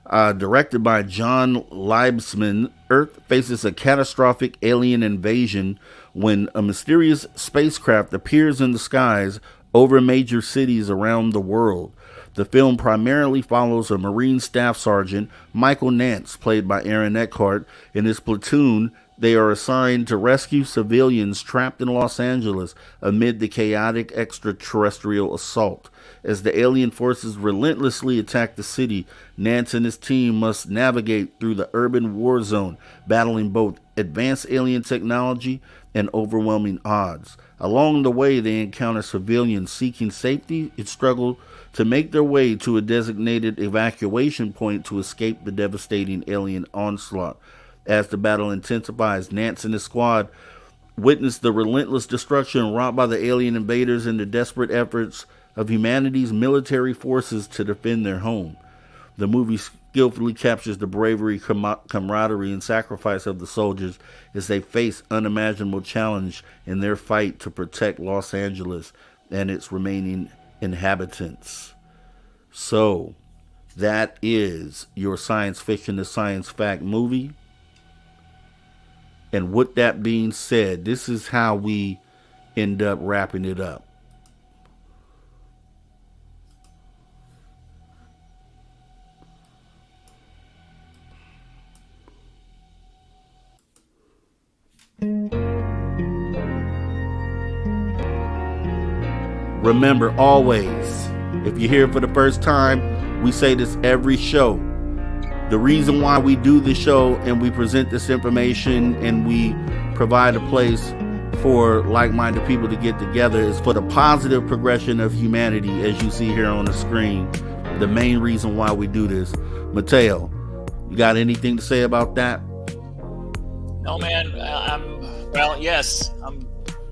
directed by John Liebsman, Earth faces a catastrophic alien invasion when a mysterious spacecraft appears in the skies over major cities around the world. The film primarily follows a Marine Staff Sergeant, Michael Nance, played by Aaron Eckhart, and his platoon. They are assigned to rescue civilians trapped in Los Angeles amid the chaotic extraterrestrial assault. As the alien forces relentlessly attack the city, Nance and his team must navigate through the urban war zone, battling both advanced alien technology and overwhelming odds. Along the way, they encounter civilians seeking safety and struggle to make their way to a designated evacuation point to escape the devastating alien onslaught. As the battle intensifies, Nance and his squad witness the relentless destruction wrought by the alien invaders and the desperate efforts of humanity's military forces to defend their home. The movie skillfully captures the bravery, camaraderie, and sacrifice of the soldiers as they face unimaginable challenge in their fight to protect Los Angeles and its remaining inhabitants. So, that is your science fiction to science fact movie. And with that being said, this is how we end up wrapping it up. Remember, always, if you're here for the first time, we say this every show. The reason why we do this show and we present this information and we provide a place for like-minded people to get together is for the positive progression of humanity, as you see here on the screen. The main reason why we do this. Mateo, you got anything to say about that? No, man. Yes.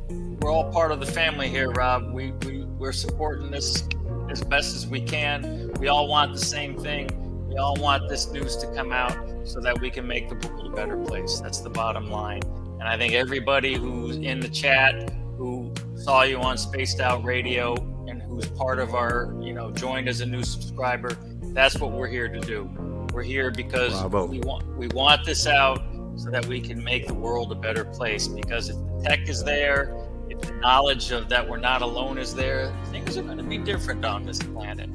We're all part of the family here, Rob. We're supporting this as best as we can. We all want the same thing. We all want this news to come out so that we can make the world a better place. That's the bottom line. And I think everybody who's in the chat, who saw you on Spaced Out Radio, and who's part of our, joined as a new subscriber, that's what we're here to do. We're here because we want this out so that we can make the world a better place. Because if the tech is there, if the knowledge of that we're not alone is there, things are going to be different on this planet.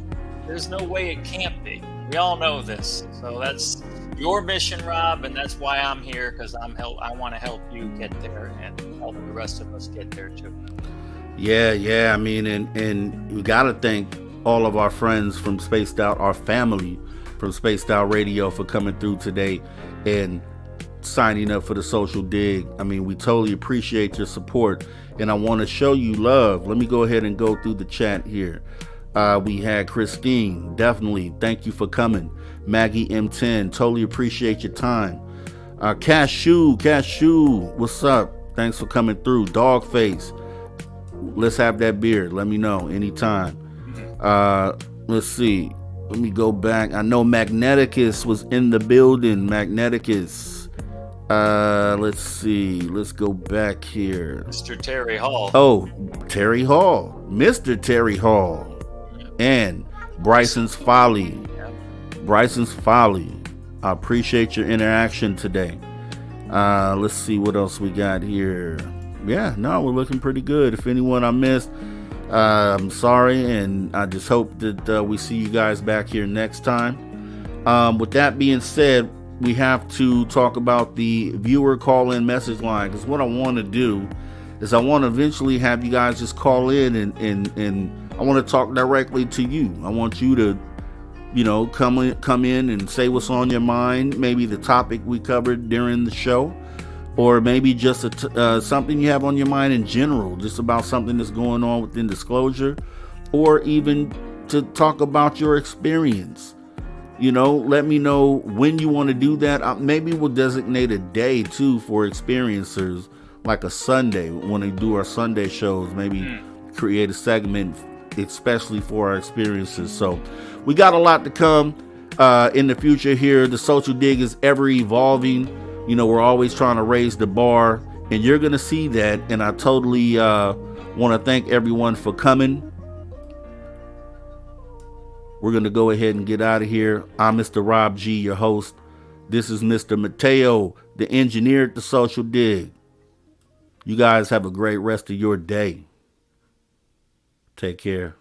There's no way it can't be. We all know this. So that's your mission, Rob, and that's why I'm here, because I want to help you get there and help the rest of us get there too. Yeah. I mean, and we got to thank all of our friends from Spaced Out, our family from Spaced Out Radio, for coming through today and signing up for the Social Dig. I mean, we totally appreciate your support, and I want to show you love. Let me go ahead and go through the chat here. We had Christine, definitely, thank you for coming. Maggie M10, totally appreciate your time. Cashew, what's up? Thanks for coming through. Dogface, let's have that beer. Let me know anytime. Let's see. Let me go back. I know Magneticus was in the building. Magneticus. Let's see. Let's go back here. Mr. Terry Hall. Oh, Terry Hall. Mr. Terry Hall. And Bryson's Folly. Bryson's Folly. I appreciate your interaction today. Let's see what else we got here. Yeah, no, we're looking pretty good. If anyone I missed, I'm sorry, and I just hope that we see you guys back here next time. With that being said, we have to talk about the viewer call-in message line, because what I want to do is I want to eventually have you guys just call in and I want to talk directly to you. I want you to, you know, come in and say what's on your mind, maybe the topic we covered during the show, or maybe just something you have on your mind in general, just about something that's going on within disclosure, or even to talk about your experience. You know, let me know when you want to do that. Maybe we'll designate a day too for experiencers, like a Sunday when they do our Sunday shows. Maybe create a segment especially for our experiences. So we got a lot to come in the future here. The Social Dig is ever evolving. You know, we're always trying to raise the bar, and you're going to see that. And I totally want to thank everyone for coming. We're going to go ahead and get out of here. I'm Mr. Rob G, your host. This is Mr. Mateo, the engineer at the Social Dig. You guys have a great rest of your day. Take care.